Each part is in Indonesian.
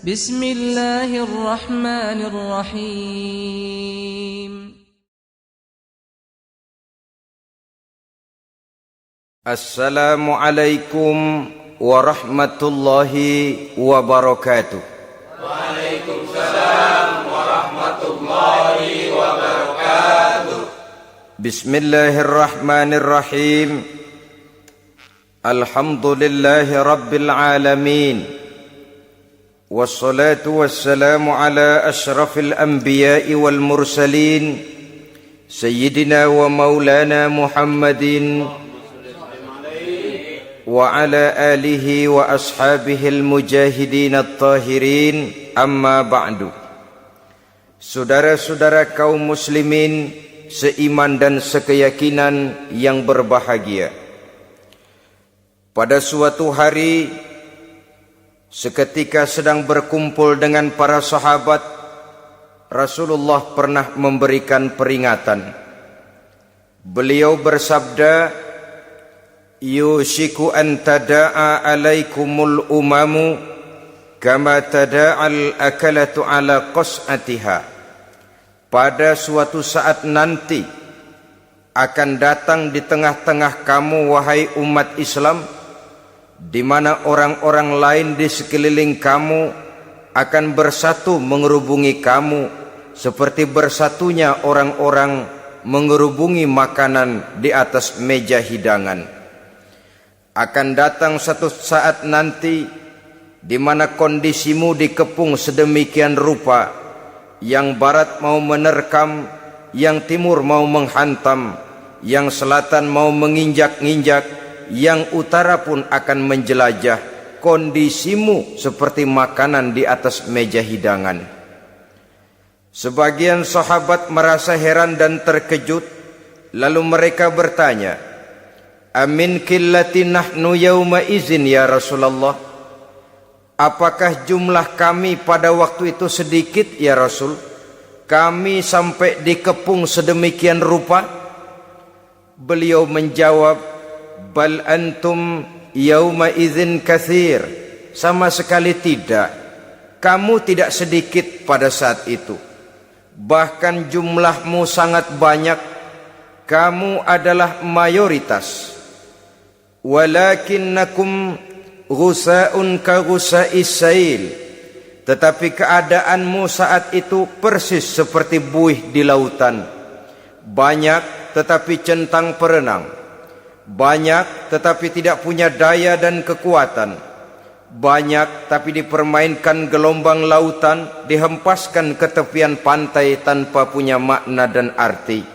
Bismillahirrahmanirrahim. Assalamualaikum warahmatullahi wabarakatuh. Waalaikumsalam warahmatullahi wabarakatuh. Bismillahirrahmanirrahim. Alhamdulillahi rabbil alamin. Wassalatu wassalamu ala ashrafil anbiya'i wal mursalin Sayyidina wa maulana Muhammadin wa ala alihi wa ashabihil mujahidin at-tahirin, amma ba'du. Saudara-saudara kaum muslimin seiman dan sekeyakinan yang berbahagia, pada suatu hari seketika sedang berkumpul dengan para sahabat, Rasulullah pernah memberikan peringatan. Beliau bersabda, yushiku an tada'a alaikumul umamu kama tada'al akalatu ala qas'atiha. Pada suatu saat nanti akan datang di tengah-tengah kamu, wahai umat Islam, di mana orang-orang lain di sekeliling kamu akan bersatu mengerubungi kamu seperti bersatunya orang-orang mengerubungi makanan di atas meja hidangan. Akan datang satu saat nanti di mana kondisimu dikepung sedemikian rupa, yang barat mau menerkam, yang timur mau menghantam, yang selatan mau menginjak-injak, yang utara pun akan menjelajah. Kondisimu seperti makanan di atas meja hidangan. Sebagian sahabat merasa heran dan terkejut, lalu mereka bertanya, amin qillatin nahnu yawma izin ya Rasulullah? Apakah jumlah kami pada waktu itu sedikit ya Rasul? Kami sampai dikepung sedemikian rupa? Beliau menjawab, bal antum yauma idzin katsir. Sama sekali tidak. Kamu tidak sedikit pada saat itu. Bahkan jumlahmu sangat banyak. Kamu adalah mayoritas. Walakinnakum ghusa'un ka ghusa'is sail. Tetapi keadaanmu saat itu persis seperti buih di lautan. Banyak tetapi centang perenang. Banyak tetapi tidak punya daya dan kekuatan. Banyak tapi dipermainkan gelombang lautan, dihempaskan ke tepian pantai tanpa punya makna dan arti.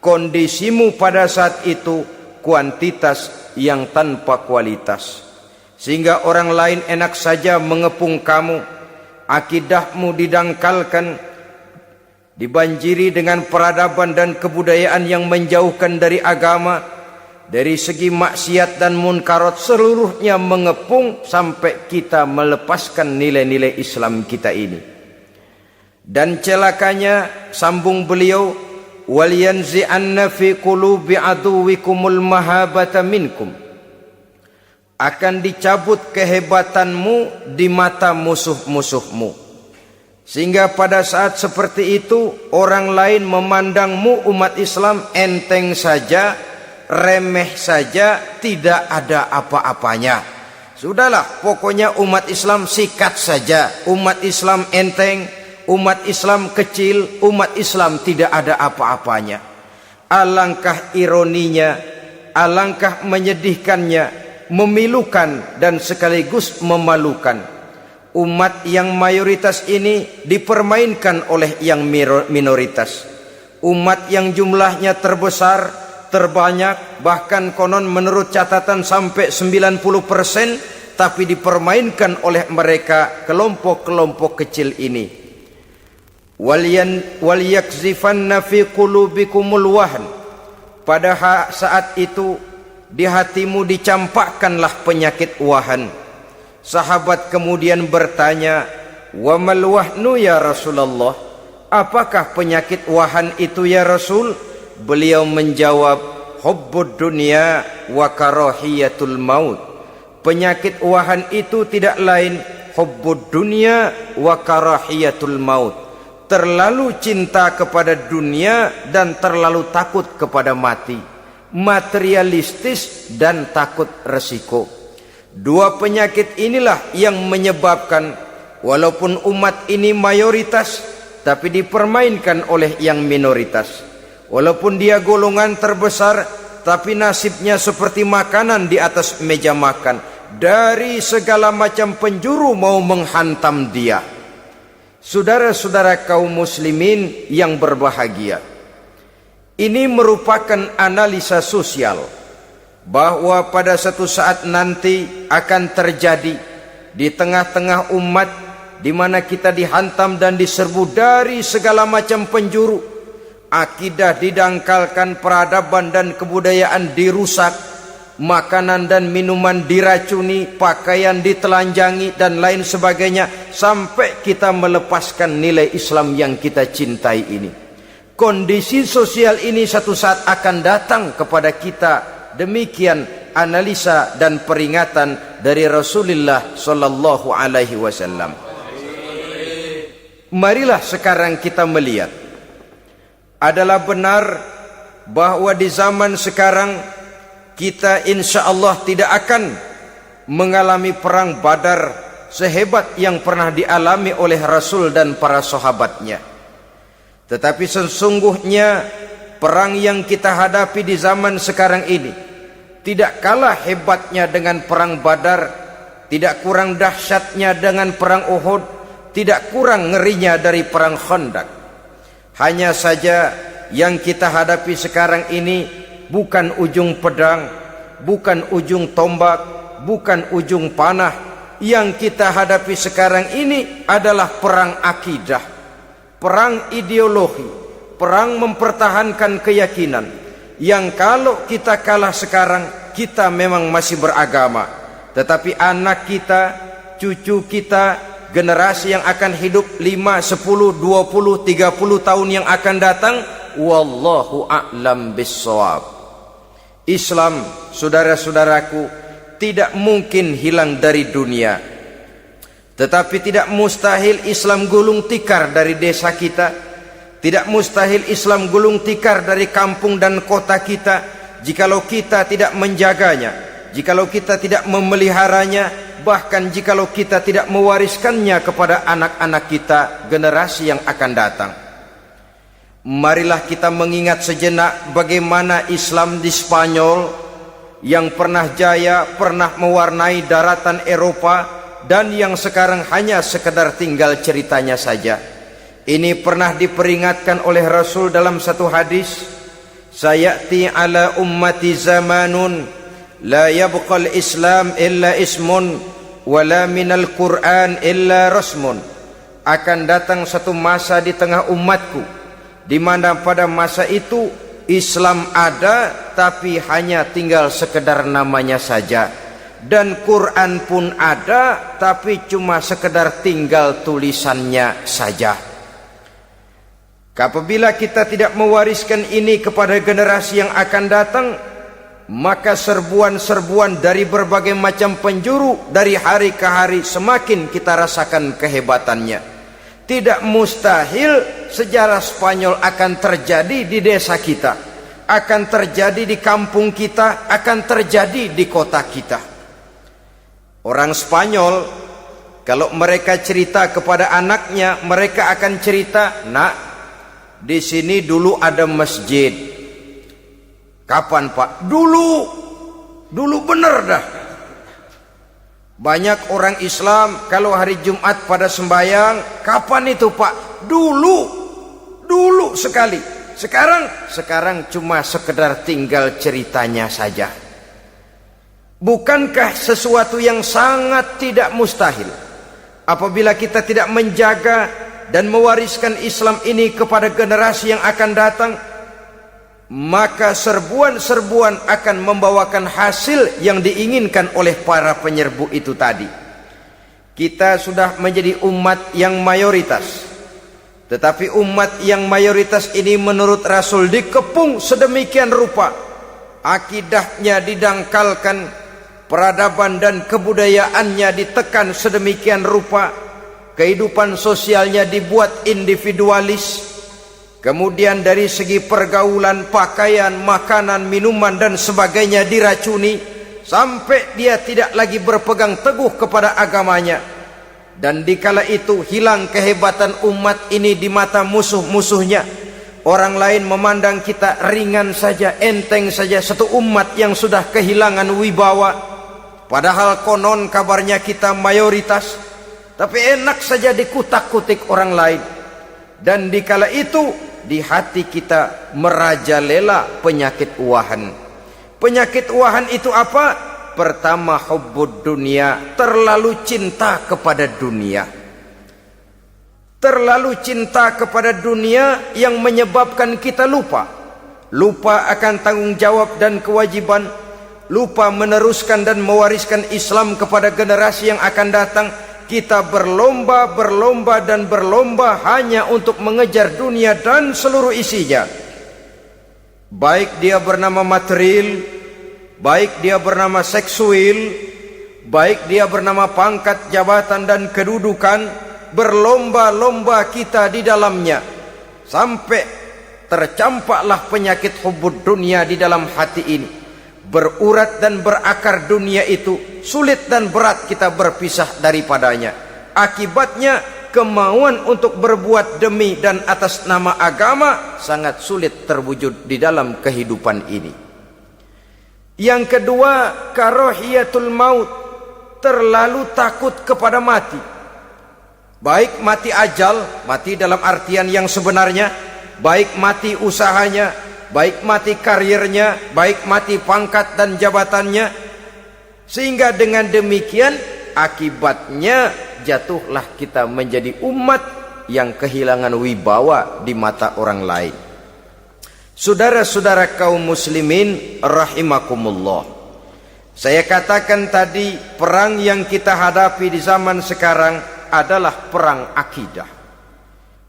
Kondisimu pada saat itu kuantitas yang tanpa kualitas, sehingga orang lain enak saja mengepung kamu. Akidahmu didangkalkan, dibanjiri dengan peradaban dan kebudayaan yang menjauhkan dari agama. Dari segi maksiat dan munkarat seluruhnya mengepung sampai kita melepaskan nilai-nilai Islam kita ini. Dan celakanya, sambung beliau, wal yanzi'anna fi qulubi aduwikumul mahabata minkum. Akan dicabut kehebatanmu di mata musuh-musuhmu, sehingga pada saat seperti itu orang lain memandangmu umat Islam enteng saja, remeh saja, tidak ada apa-apanya. Sudahlah, pokoknya umat Islam sikat saja. Umat Islam enteng, umat Islam kecil, umat Islam tidak ada apa-apanya. Alangkah ironinya, alangkah menyedihkannya, memilukan dan sekaligus memalukan. Umat yang mayoritas ini dipermainkan oleh yang minoritas. Umat yang jumlahnya terbesar, terbanyak, bahkan konon menurut catatan sampai 90%, tapi dipermainkan oleh mereka kelompok-kelompok kecil ini. Wal yakzifanna fi qulubikumul wahn. Pada saat itu di hatimu dicampakkanlah penyakit wahan. Sahabat kemudian bertanya, wa mal wahnu ya Rasulullah? Apakah penyakit wahan itu ya Rasul? Beliau menjawab, hubbud dunya wa karahiyatul maut. Penyakit wahan itu tidak lain hubbud dunya wa karahiyatul maut. Terlalu cinta kepada dunia dan terlalu takut kepada mati. Materialistis dan takut resiko. Dua penyakit inilah yang menyebabkan walaupun umat ini mayoritas, tapi dipermainkan oleh yang minoritas. Walaupun dia golongan terbesar, tapi nasibnya seperti makanan di atas meja makan. Dari segala macam penjuru mau menghantam dia. Saudara-saudara kaum muslimin yang berbahagia, ini merupakan analisa sosial bahwa pada satu saat nanti akan terjadi di tengah-tengah umat di mana kita dihantam dan diserbu dari segala macam penjuru. Akidah didangkalkan, peradaban dan kebudayaan dirusak, makanan dan minuman diracuni, pakaian ditelanjangi dan lain sebagainya, sampai kita melepaskan nilai Islam yang kita cintai ini. Kondisi sosial ini satu saat akan datang kepada kita. Demikian analisa dan peringatan dari Rasulullah sallallahu alaihi wasallam. Marilah sekarang kita melihat, adalah benar bahwa di zaman sekarang kita insya Allah tidak akan mengalami perang Badar sehebat yang pernah dialami oleh Rasul dan para sahabatnya. Tetapi sesungguhnya perang yang kita hadapi di zaman sekarang ini tidak kalah hebatnya dengan perang Badar, tidak kurang dahsyatnya dengan perang Uhud, tidak kurang ngerinya dari perang Khandaq. Hanya saja yang kita hadapi sekarang ini bukan ujung pedang, bukan ujung tombak, bukan ujung panah. Yang kita hadapi sekarang ini adalah perang akidah, perang ideologi, perang mempertahankan keyakinan. Yang kalau kita kalah sekarang, kita memang masih beragama. Tetapi anak kita, cucu kita, generasi yang akan hidup 5, 10, 20, 30 tahun yang akan datang, wallahu a'lam bissawab. Islam, saudara-saudaraku, tidak mungkin hilang dari dunia. Tetapi tidak mustahil Islam gulung tikar dari desa kita. Tidak mustahil Islam gulung tikar dari kampung dan kota kita, jikalau kita tidak menjaganya, jikalau kita tidak memeliharanya, bahkan jikalau kita tidak mewariskannya kepada anak-anak kita, generasi yang akan datang. Marilah kita mengingat sejenak bagaimana Islam di Spanyol yang pernah jaya, pernah mewarnai daratan Eropa, dan yang sekarang hanya sekedar tinggal ceritanya saja. Ini pernah diperingatkan oleh Rasul dalam satu hadis, sayati ala ummati zamanun la yabqal Islam illa ismun wala minal Quran illa rasmun. Akan datang satu masa di tengah umatku di mana pada masa itu Islam ada tapi hanya tinggal sekedar namanya saja, dan Quran pun ada tapi cuma sekedar tinggal tulisannya saja. Apabila kita tidak mewariskan ini kepada generasi yang akan datang, maka serbuan-serbuan dari berbagai macam penjuru dari hari ke hari semakin kita rasakan kehebatannya. Tidak mustahil sejarah Spanyol akan terjadi di desa kita, akan terjadi di kampung kita, akan terjadi di kota kita. Orang Spanyol kalau mereka cerita kepada anaknya, mereka akan cerita, "Nak, di sini dulu ada masjid." Kapan, Pak? Dulu bener dah. Banyak orang Islam kalau hari Jumat pada sembahyang, kapan itu, Pak? Dulu sekali. Sekarang cuma sekedar tinggal ceritanya saja. Bukankah sesuatu yang sangat tidak mustahil apabila kita tidak menjaga dan mewariskan Islam ini kepada generasi yang akan datang? Maka serbuan-serbuan akan membawakan hasil yang diinginkan oleh para penyerbu itu tadi. Kita sudah menjadi umat yang mayoritas, tetapi umat yang mayoritas ini menurut Rasul dikepung sedemikian rupa, akidahnya didangkalkan, peradaban dan kebudayaannya ditekan sedemikian rupa, kehidupan sosialnya dibuat individualis, kemudian dari segi pergaulan, pakaian, makanan, minuman dan sebagainya diracuni, sampai dia tidak lagi berpegang teguh kepada agamanya. Dan dikala itu hilang kehebatan umat ini di mata musuh-musuhnya. Orang lain memandang kita ringan saja, enteng saja, satu umat yang sudah kehilangan wibawa. Padahal konon kabarnya kita mayoritas, tapi enak saja dikutak-kutik orang lain. Dan dikala itu di hati kita merajalela penyakit uahan. Penyakit uahan itu apa? Pertama, hubbud dunia, terlalu cinta kepada dunia. Terlalu cinta kepada dunia yang menyebabkan kita lupa akan tanggung jawab dan kewajiban, lupa meneruskan dan mewariskan Islam kepada generasi yang akan datang. Kita berlomba hanya untuk mengejar dunia dan seluruh isinya. Baik dia bernama material, baik dia bernama seksual, baik dia bernama pangkat, jabatan dan kedudukan, berlomba-lomba kita di dalamnya. Sampai tercampaklah penyakit hubbud dunia di dalam hati ini. Berurat dan berakar dunia itu, sulit dan berat kita berpisah daripadanya. Akibatnya kemauan untuk berbuat demi dan atas nama agama sangat sulit terwujud di dalam kehidupan ini. Yang kedua, karahiyatul maut, terlalu takut kepada mati. Baik mati ajal, mati dalam artian yang sebenarnya, baik mati usahanya, baik mati karirnya, baik mati pangkat dan jabatannya. Sehingga dengan demikian akibatnya jatuhlah kita menjadi umat yang kehilangan wibawa di mata orang lain. Saudara-saudara kaum muslimin rahimakumullah, saya katakan tadi, perang yang kita hadapi di zaman sekarang adalah perang akidah.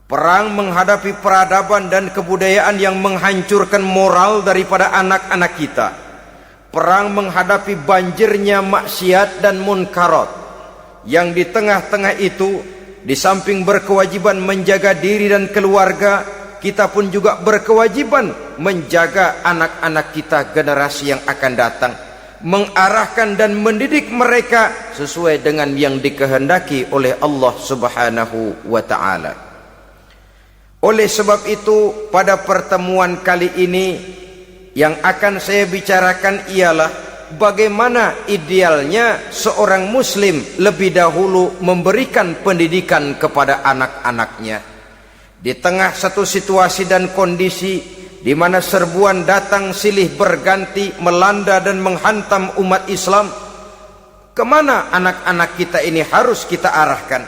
Perang menghadapi peradaban dan kebudayaan yang menghancurkan moral daripada anak-anak kita. Perang menghadapi banjirnya maksiat dan munkarat, yang di tengah-tengah itu, di samping berkewajiban menjaga diri dan keluarga, kita pun juga berkewajiban menjaga anak-anak kita, generasi yang akan datang, mengarahkan dan mendidik mereka sesuai dengan yang dikehendaki oleh Allah Subhanahu wa ta'ala. Oleh sebab itu, pada pertemuan kali ini yang akan saya bicarakan ialah bagaimana idealnya seorang muslim lebih dahulu memberikan pendidikan kepada anak-anaknya. Di tengah satu situasi dan kondisi di mana serbuan datang silih berganti melanda dan menghantam umat Islam, kemana anak-anak kita ini harus kita arahkan?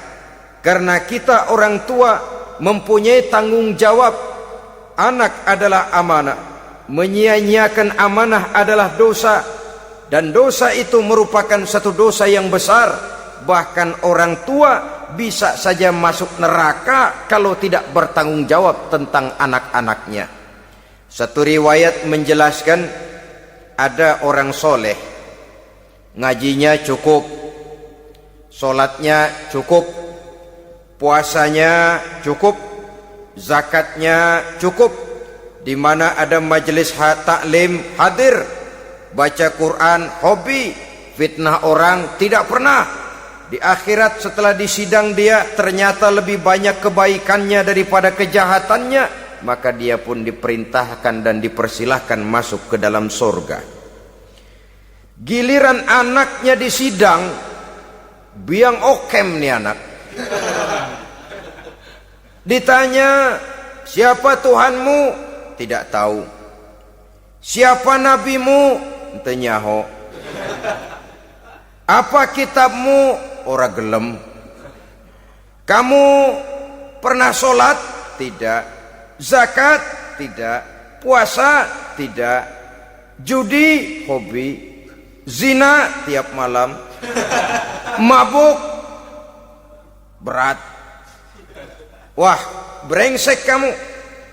Karena kita orang tua mempunyai tanggung jawab. Anak adalah amanah, menyia-nyiakan amanah adalah dosa, dan dosa itu merupakan satu dosa yang besar. Bahkan orang tua bisa saja masuk neraka kalau tidak bertanggung jawab tentang anak-anaknya. Satu riwayat menjelaskan, ada orang soleh, ngajinya cukup, solatnya cukup, puasanya cukup, zakatnya cukup, di mana ada majelis taklim hadir, baca Quran hobi, fitnah orang tidak pernah. Di akhirat setelah disidang dia ternyata lebih banyak kebaikannya daripada kejahatannya, maka dia pun diperintahkan dan dipersilahkan masuk ke dalam surga. Giliran anaknya disidang, biang okem nih anak. Ditanya, siapa Tuhanmu? Tidak tahu. Siapa nabimu? Ente nyaho. Apa kitabmu? Ora gelem. Kamu pernah sholat? Tidak. Zakat? Tidak. Puasa? Tidak. Judi? Hobi. Zina? Tiap malam. Mabuk? Berat. Wah, brengsek kamu.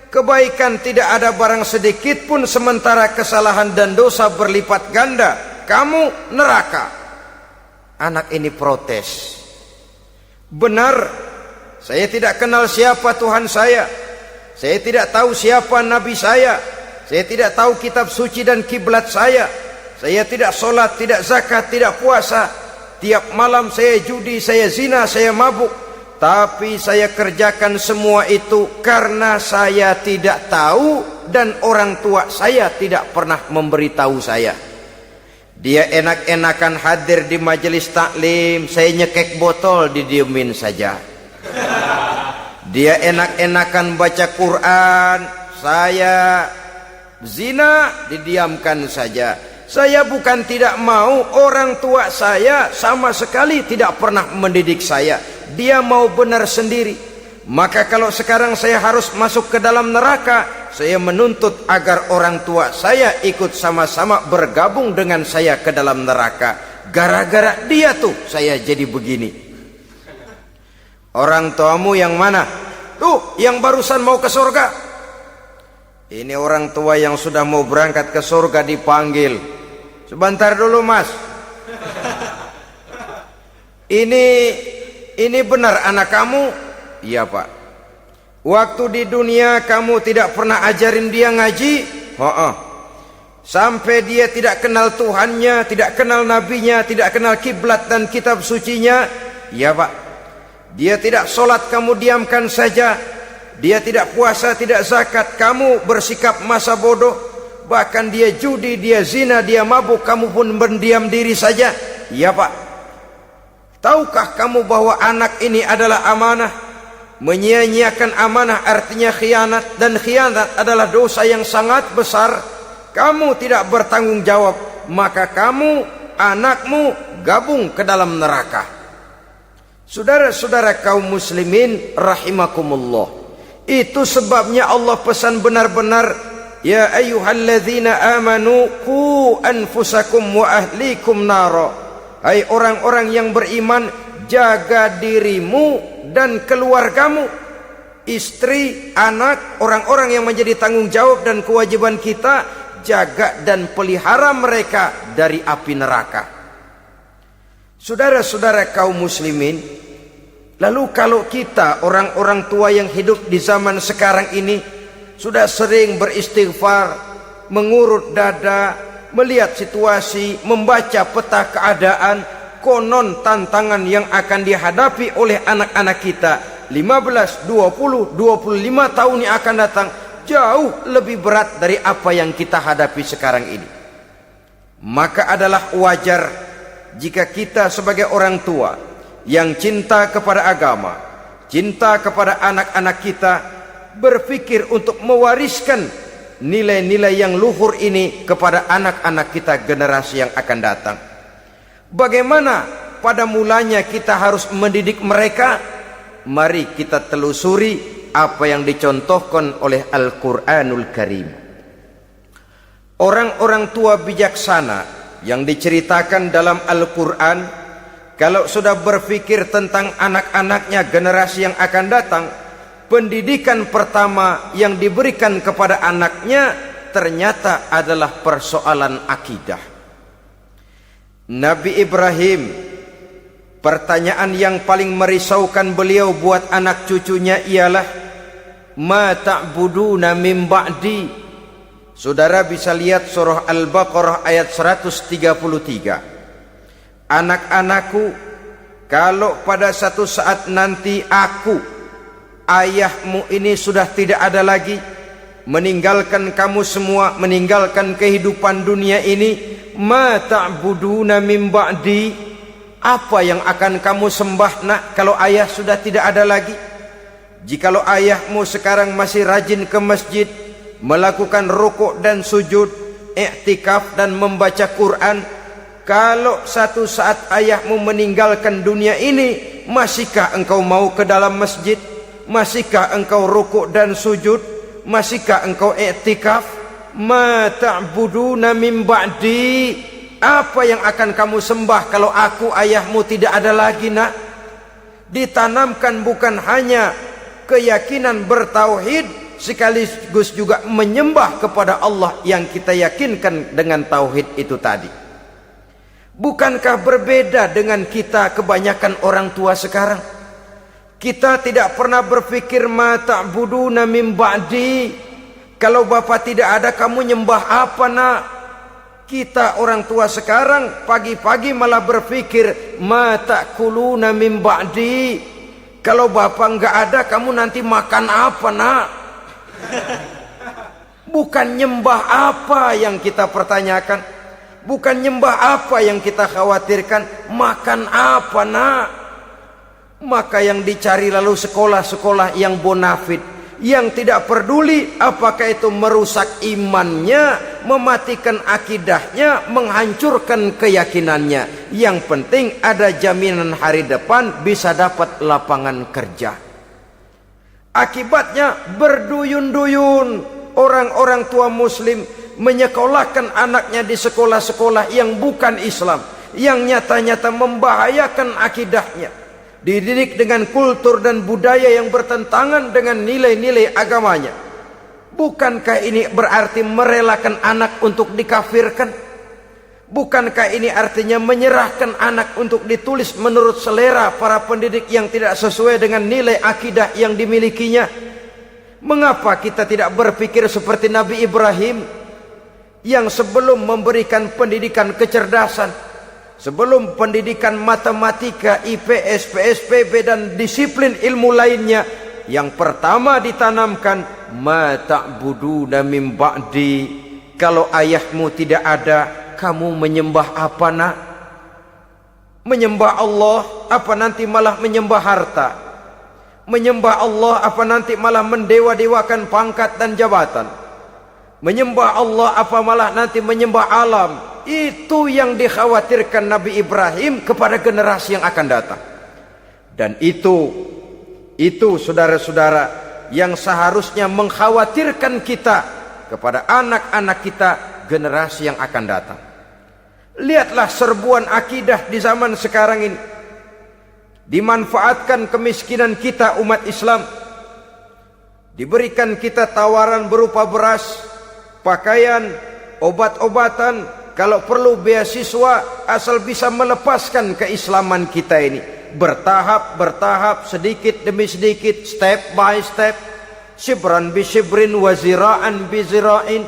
Kebaikan tidak ada barang sedikit pun, sementara kesalahan dan dosa berlipat ganda. kamu neraka. Anak ini protes. Benar, saya tidak kenal siapa Tuhan saya. Saya tidak tahu siapa Nabi saya. Saya tidak tahu kitab suci dan kiblat saya. Saya tidak sholat, tidak zakat, tidak puasa. Tiap malam saya judi, saya zina, saya mabuk. Tapi saya kerjakan semua itu karena saya tidak tahu dan orang tua saya tidak pernah memberitahu saya. Dia enak-enakan hadir di majelis taklim, saya nyekek botol, didiemin saja. Dia enak-enakan baca Quran, saya zina, didiamkan saja. Saya bukan tidak mau, orang tua saya sama sekali tidak pernah mendidik saya. Dia mau benar sendiri. Maka kalau sekarang saya harus masuk ke dalam neraka, saya menuntut agar orang tua saya ikut sama-sama bergabung dengan saya ke dalam neraka. Gara-gara dia tuh saya jadi begini. Orang tuamu yang mana? Tuh, yang barusan mau ke surga. Ini orang tua yang sudah mau berangkat ke surga dipanggil. Sebentar dulu mas. Ini benar anak kamu? Iya pak. Waktu di dunia kamu tidak pernah ajarin dia ngaji? Sampai dia tidak kenal Tuhannya, tidak kenal nabinya, tidak kenal kiblat dan kitab sucinya? Iya pak. Dia tidak sholat, kamu diamkan saja. Dia tidak puasa, tidak zakat, kamu bersikap masa bodoh. Bahkan dia judi, dia zina, dia mabuk, kamu pun berdiam diri saja. Iya pak. Tahukah kamu bahwa anak ini adalah amanah? Menyia-nyiakan amanah artinya khianat, dan khianat adalah dosa yang sangat besar. Kamu tidak bertanggung jawab, maka kamu, anakmu gabung ke dalam neraka. Saudara-saudara kaum muslimin rahimakumullah, itu sebabnya Allah pesan benar-benar, ya ayyuhalladzina amanu qu anfusakum wa ahlikum nara. Hai orang-orang yang beriman, jaga dirimu dan keluargamu, istri, anak, orang-orang yang menjadi tanggung jawab dan kewajiban kita, jaga dan pelihara mereka dari api neraka. Saudara-saudara kaum muslimin, lalu kalau kita orang-orang tua yang hidup di zaman sekarang ini sudah sering beristighfar, mengurut dada, melihat situasi, membaca peta keadaan, konon tantangan yang akan dihadapi oleh anak-anak kita 15, 20, 25 tahun yang akan datang jauh lebih berat dari apa yang kita hadapi sekarang ini. Maka adalah wajar jika kita sebagai orang tua yang cinta kepada agama, cinta kepada anak-anak kita, berpikir untuk mewariskan nilai-nilai yang luhur ini kepada anak-anak kita generasi yang akan datang. Bagaimana pada mulanya kita harus mendidik mereka? Mari kita telusuri apa yang dicontohkan oleh Al-Quranul Karim. Orang-orang tua bijaksana yang diceritakan dalam Al-Quran, kalau sudah berpikir tentang anak-anaknya generasi yang akan datang, pendidikan pertama yang diberikan kepada anaknya ternyata adalah persoalan akidah. Nabi Ibrahim, pertanyaan yang paling merisaukan beliau buat anak cucunya ialah, ma ta'buduna min ba'di. Saudara bisa lihat surah Al-Baqarah ayat 133. Anak-anakku, kalau pada satu saat nanti aku, ayahmu ini sudah tidak ada lagi, meninggalkan kamu semua, meninggalkan kehidupan dunia ini, ma ta'buduna min ba'di, apa yang akan kamu sembah nak kalau ayah sudah tidak ada lagi? Jikalau ayahmu sekarang masih rajin ke masjid, melakukan rukuk dan sujud, i'tikaf dan membaca Quran, kalau satu saat ayahmu meninggalkan dunia ini, masihkah engkau mau ke dalam masjid? Masihkah engkau rukuk dan sujud? Masihkah engkau i'tikaf? Ma ta'buduna min ba'di, apa yang akan kamu sembah kalau aku ayahmu tidak ada lagi nak? Ditanamkan bukan hanya keyakinan bertauhid, sekaligus juga menyembah kepada Allah yang kita yakinkan dengan tauhid itu tadi. Bukankah berbeda dengan kita kebanyakan orang tua sekarang? Kita tidak pernah berpikir ma ta'buduna min ba'di. Kalau bapak tidak ada, kamu nyembah apa nak? Kita orang tua sekarang pagi-pagi malah berpikir ma ta'kuluna min ba'di. Kalau bapak enggak ada, kamu nanti makan apa nak? Bukan nyembah apa yang kita pertanyakan, bukan nyembah apa yang kita khawatirkan, makan apa nak? Maka yang dicari lalu sekolah-sekolah yang bonafit, yang tidak peduli apakah itu merusak imannya, mematikan akidahnya, menghancurkan keyakinannya. Yang penting ada jaminan hari depan bisa dapat lapangan kerja. Akibatnya berduyun-duyun orang-orang tua muslim menyekolahkan anaknya di sekolah-sekolah yang bukan Islam, yang nyata-nyata membahayakan akidahnya. Dididik dengan kultur dan budaya yang bertentangan dengan nilai-nilai agamanya. Bukankah ini berarti merelakan anak untuk dikafirkan? Bukankah ini artinya menyerahkan anak untuk ditulis menurut selera para pendidik yang tidak sesuai dengan nilai akidah yang dimilikinya? Mengapa kita tidak berpikir seperti Nabi Ibrahim yang sebelum memberikan pendidikan kecerdasan, sebelum pendidikan matematika, IPS, PSPB dan disiplin ilmu lainnya, yang pertama ditanamkan ma ta'buduna min ba'di. Kalau ayahmu tidak ada, kamu menyembah apa nak? Menyembah Allah apa nanti malah menyembah harta? Menyembah Allah apa nanti malah mendewa-dewakan pangkat dan jabatan? Menyembah Allah apa malah nanti menyembah alam? Itu yang dikhawatirkan Nabi Ibrahim kepada generasi yang akan datang. Dan itu saudara-saudara yang seharusnya mengkhawatirkan kita kepada anak-anak kita, generasi yang akan datang. Lihatlah serbuan akidah di zaman sekarang ini. Dimanfaatkan kemiskinan kita umat Islam. Diberikan kita tawaran berupa beras, pakaian, obat-obatan, kalau perlu beasiswa, asal bisa melepaskan keislaman kita ini. Bertahap, sedikit demi sedikit, step by step, shibran bi shibrin wa zira'an bi zira'in.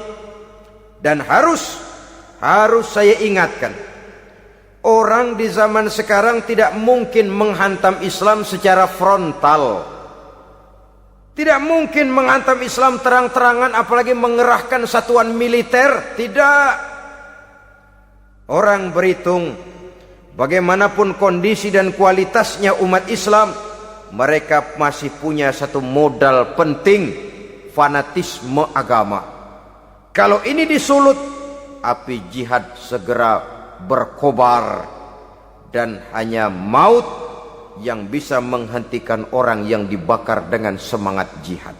Dan harus saya ingatkan, orang di zaman sekarang tidak mungkin menghantam Islam secara frontal. Tidak mungkin menghantam Islam terang-terangan, apalagi mengerahkan satuan militer. Tidak. Orang berhitung bagaimanapun kondisi dan kualitasnya umat Islam, mereka masih punya satu modal penting, fanatisme agama. Kalau ini disulut, api jihad segera berkobar, dan hanya maut yang bisa menghentikan orang yang dibakar dengan semangat jihad.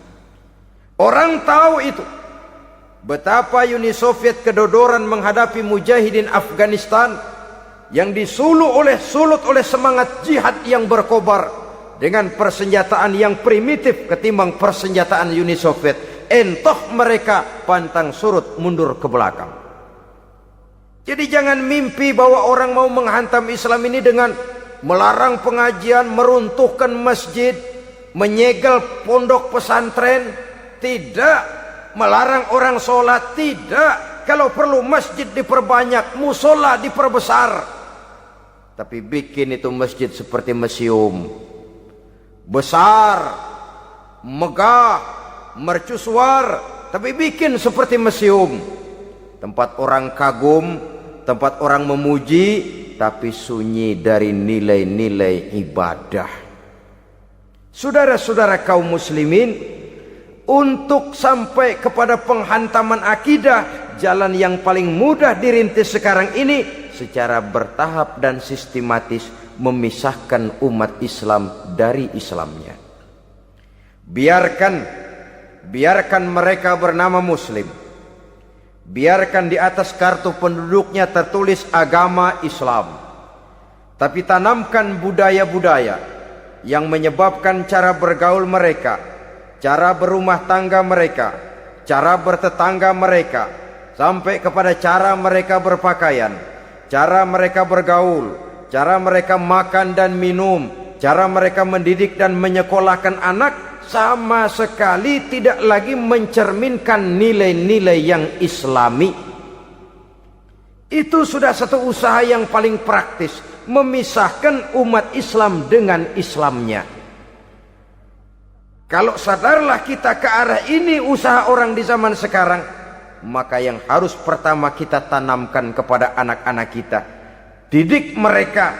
Orang tahu itu. Betapa Uni Soviet kedodoran menghadapi mujahidin Afghanistan yang disulut oleh semangat jihad yang berkobar dengan persenjataan yang primitif ketimbang persenjataan Uni Soviet. Entah mereka pantang surut mundur ke belakang. Jadi jangan mimpi bahwa orang mau menghantam Islam ini dengan melarang pengajian, meruntuhkan masjid, menyegel pondok pesantren. Tidak. Melarang orang sholat. Tidak. Kalau perlu masjid diperbanyak, musola diperbesar. Tapi bikin itu masjid seperti museum. Besar, megah, mercusuar, tapi bikin seperti museum. Tempat orang kagum, tempat orang memuji, tapi sunyi dari nilai-nilai ibadah. Saudara-saudara kaum muslimin, untuk sampai kepada penghantaman akidah, jalan yang paling mudah dirintis sekarang ini secara bertahap dan sistematis, memisahkan umat Islam dari Islamnya. Biarkan mereka bernama Muslim. Biarkan di atas kartu penduduknya tertulis agama Islam. Tapi tanamkan budaya-budaya yang menyebabkan cara bergaul mereka, cara berumah tangga mereka, cara bertetangga mereka, sampai kepada cara mereka berpakaian, cara mereka bergaul, cara mereka makan dan minum, cara mereka mendidik dan menyekolahkan anak, sama sekali tidak lagi mencerminkan nilai-nilai yang islami. Itu sudah satu usaha yang paling praktis, memisahkan umat Islam dengan Islamnya. Kalau sadarlah kita ke arah ini usaha orang di zaman sekarang, maka yang harus pertama kita tanamkan kepada anak-anak kita, didik mereka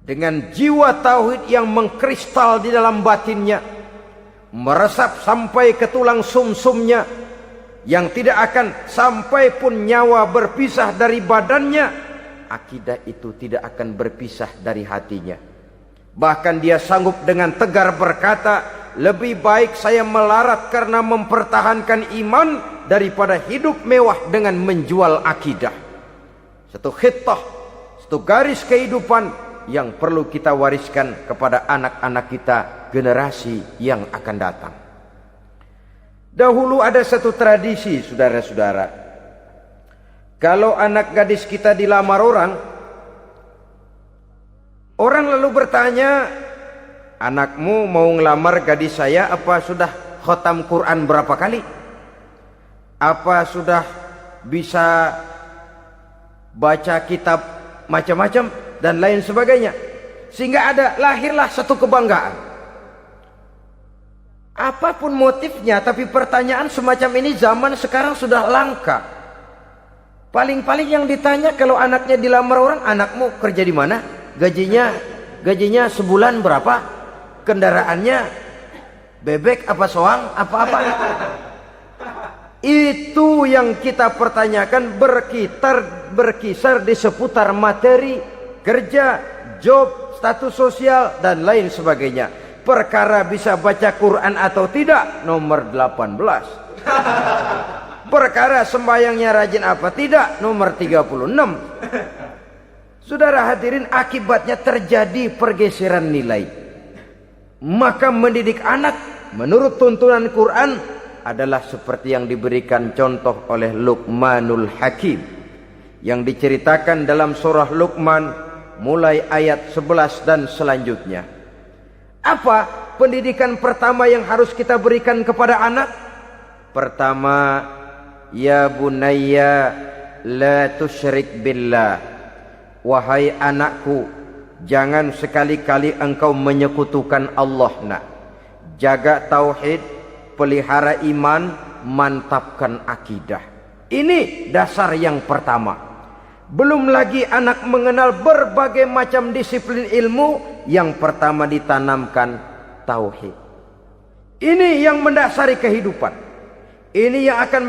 dengan jiwa tauhid yang mengkristal di dalam batinnya, meresap sampai ke tulang sumsumnya, yang tidak akan sampai pun nyawa berpisah dari badannya, akidah itu tidak akan berpisah dari hatinya. Bahkan dia sanggup dengan tegar berkata, lebih baik saya melarat karena mempertahankan iman daripada hidup mewah dengan menjual akidah. Satu khittah, satu garis kehidupan yang perlu kita wariskan kepada anak-anak kita, generasi yang akan datang. Dahulu ada satu tradisi, saudara-saudara. Kalau anak gadis kita dilamar orang, orang lalu bertanya, anakmu mau ngelamar gadis saya, apa sudah khatam Quran berapa kali? Apa sudah bisa baca kitab macam-macam dan lain sebagainya? Sehingga lahirlah satu kebanggaan. Apapun motifnya, tapi pertanyaan semacam ini zaman sekarang sudah langka. Paling-paling yang ditanya kalau anaknya dilamar orang, anakmu kerja di mana? Gajinya sebulan berapa? Kendaraannya bebek apa soang? Apa-apa? Itu yang kita pertanyakan, berkisar di seputar materi, kerja, job, status sosial dan lain sebagainya. Perkara bisa baca Quran atau tidak, nomor 18. Perkara sembahyangnya rajin apa tidak, nomor 36. Saudara hadirin, akibatnya terjadi pergeseran nilai. Maka mendidik anak menurut tuntunan Quran adalah seperti yang diberikan contoh oleh Luqmanul Hakim, yang diceritakan dalam surah Luqman mulai ayat 11 dan selanjutnya. Apa pendidikan pertama yang harus kita berikan kepada anak? Pertama, ya bunayya la tusyrik billah. Wahai anakku, jangan sekali-kali engkau menyekutukan Allah nak. Jaga tauhid, pelihara iman, mantapkan akidah. Ini dasar yang pertama. Belum lagi anak mengenal berbagai macam disiplin ilmu, yang pertama ditanamkan tauhid. Ini yang mendasari kehidupan. Ini yang akan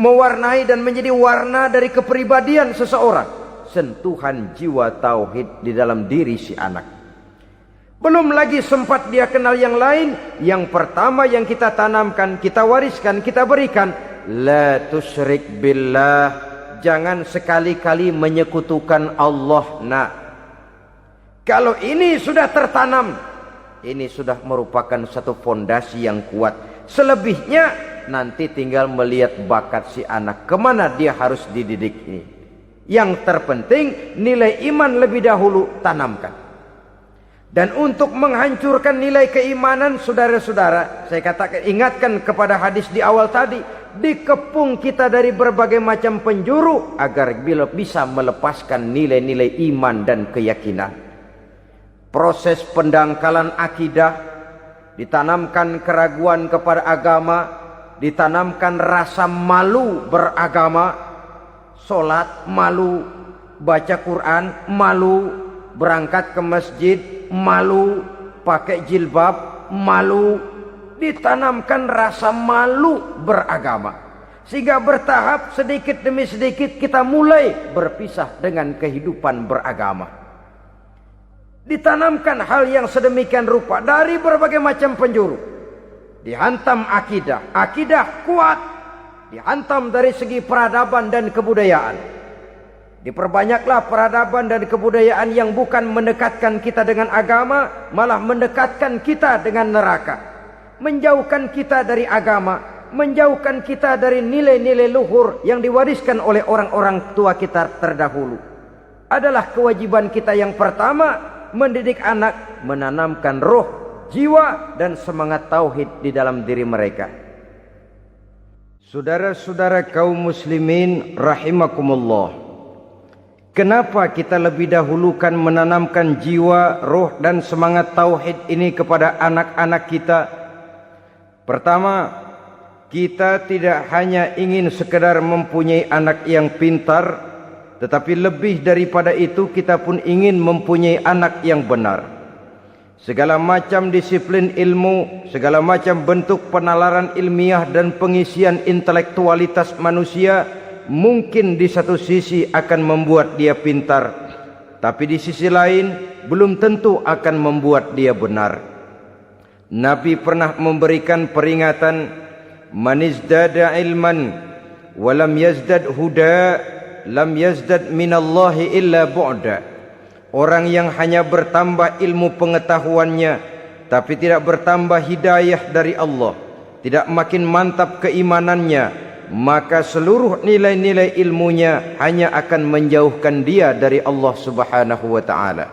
mewarnai dan menjadi warna dari kepribadian seseorang. Sentuhan jiwa tauhid di dalam diri si anak. Belum lagi sempat dia kenal yang lain. Yang pertama yang kita tanamkan, kita wariskan, kita berikan, la tusyrik billah. Jangan sekali-kali menyekutukan Allah nak. Kalau ini sudah tertanam, ini sudah merupakan satu fondasi yang kuat. Selebihnya nanti tinggal melihat bakat si anak, kemana dia harus dididik ini. Yang terpenting nilai iman lebih dahulu tanamkan. Dan untuk menghancurkan nilai keimanan, saudara-saudara, saya katakan, ingatkan kepada hadis di awal tadi, dikepung kita dari berbagai macam penjuru agar bisa melepaskan nilai-nilai iman dan keyakinan. Proses pendangkalan akidah, ditanamkan keraguan kepada agama, ditanamkan rasa malu beragama, sholat malu, baca Quran malu, berangkat ke masjid malu, pakai jilbab malu. Ditanamkan rasa malu beragama, sehingga bertahap sedikit demi sedikit kita mulai berpisah dengan kehidupan beragama. Ditanamkan hal yang sedemikian rupa dari berbagai macam penjuru. Dihantam akidah, akidah kuat, dihantam dari segi peradaban dan kebudayaan. Diperbanyaklah peradaban dan kebudayaan yang bukan mendekatkan kita dengan agama, malah mendekatkan kita dengan neraka. Menjauhkan kita dari agama, menjauhkan kita dari nilai-nilai luhur yang diwariskan oleh orang-orang tua kita terdahulu. Adalah kewajiban kita yang pertama, mendidik anak, menanamkan roh, jiwa dan semangat tauhid di dalam diri mereka. Saudara-saudara kaum muslimin rahimakumullah, kenapa kita lebih dahulukan menanamkan jiwa, roh dan semangat tauhid ini kepada anak-anak kita? Pertama, kita tidak hanya ingin sekedar mempunyai anak yang pintar, tetapi lebih daripada itu kita pun ingin mempunyai anak yang benar. Segala macam disiplin ilmu, segala macam bentuk penalaran ilmiah dan pengisian intelektualitas manusia mungkin di satu sisi akan membuat dia pintar, tapi di sisi lain belum tentu akan membuat dia benar. Nabi pernah memberikan peringatan, man izdada ilman walam yazdad huda lam yazdad minallahi illa bu'da. Orang yang hanya bertambah ilmu pengetahuannya tapi tidak bertambah hidayah dari Allah, tidak makin mantap keimanannya, maka seluruh nilai-nilai ilmunya hanya akan menjauhkan dia dari Allah Subhanahu wa taala.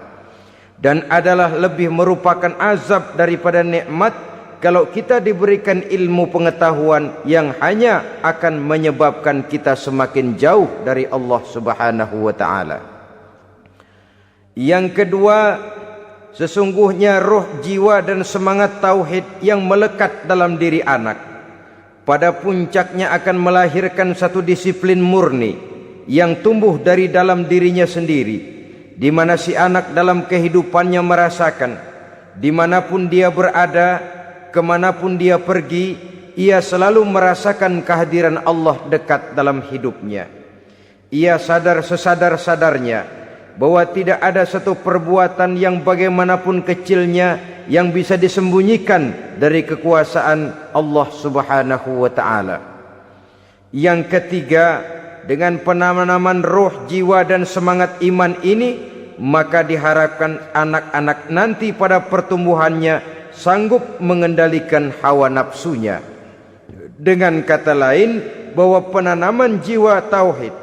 Dan adalah lebih merupakan azab daripada nikmat kalau kita diberikan ilmu pengetahuan yang hanya akan menyebabkan kita semakin jauh dari Allah Subhanahu wa taala. Yang kedua, sesungguhnya roh, jiwa dan semangat tauhid yang melekat dalam diri anak pada puncaknya akan melahirkan satu disiplin murni yang tumbuh dari dalam dirinya sendiri, di mana si anak dalam kehidupannya merasakan dimanapun dia berada, kemanapun dia pergi, ia selalu merasakan kehadiran Allah dekat dalam hidupnya. Ia sadar sesadar-sadarnya bahwa tidak ada satu perbuatan yang bagaimanapun kecilnya yang bisa disembunyikan dari kekuasaan Allah Subhanahu wa taala. Yang ketiga, dengan penanaman roh, jiwa dan semangat iman ini, maka diharapkan anak-anak nanti pada pertumbuhannya sanggup mengendalikan hawa nafsunya. Dengan kata lain, bahwa penanaman jiwa tauhid,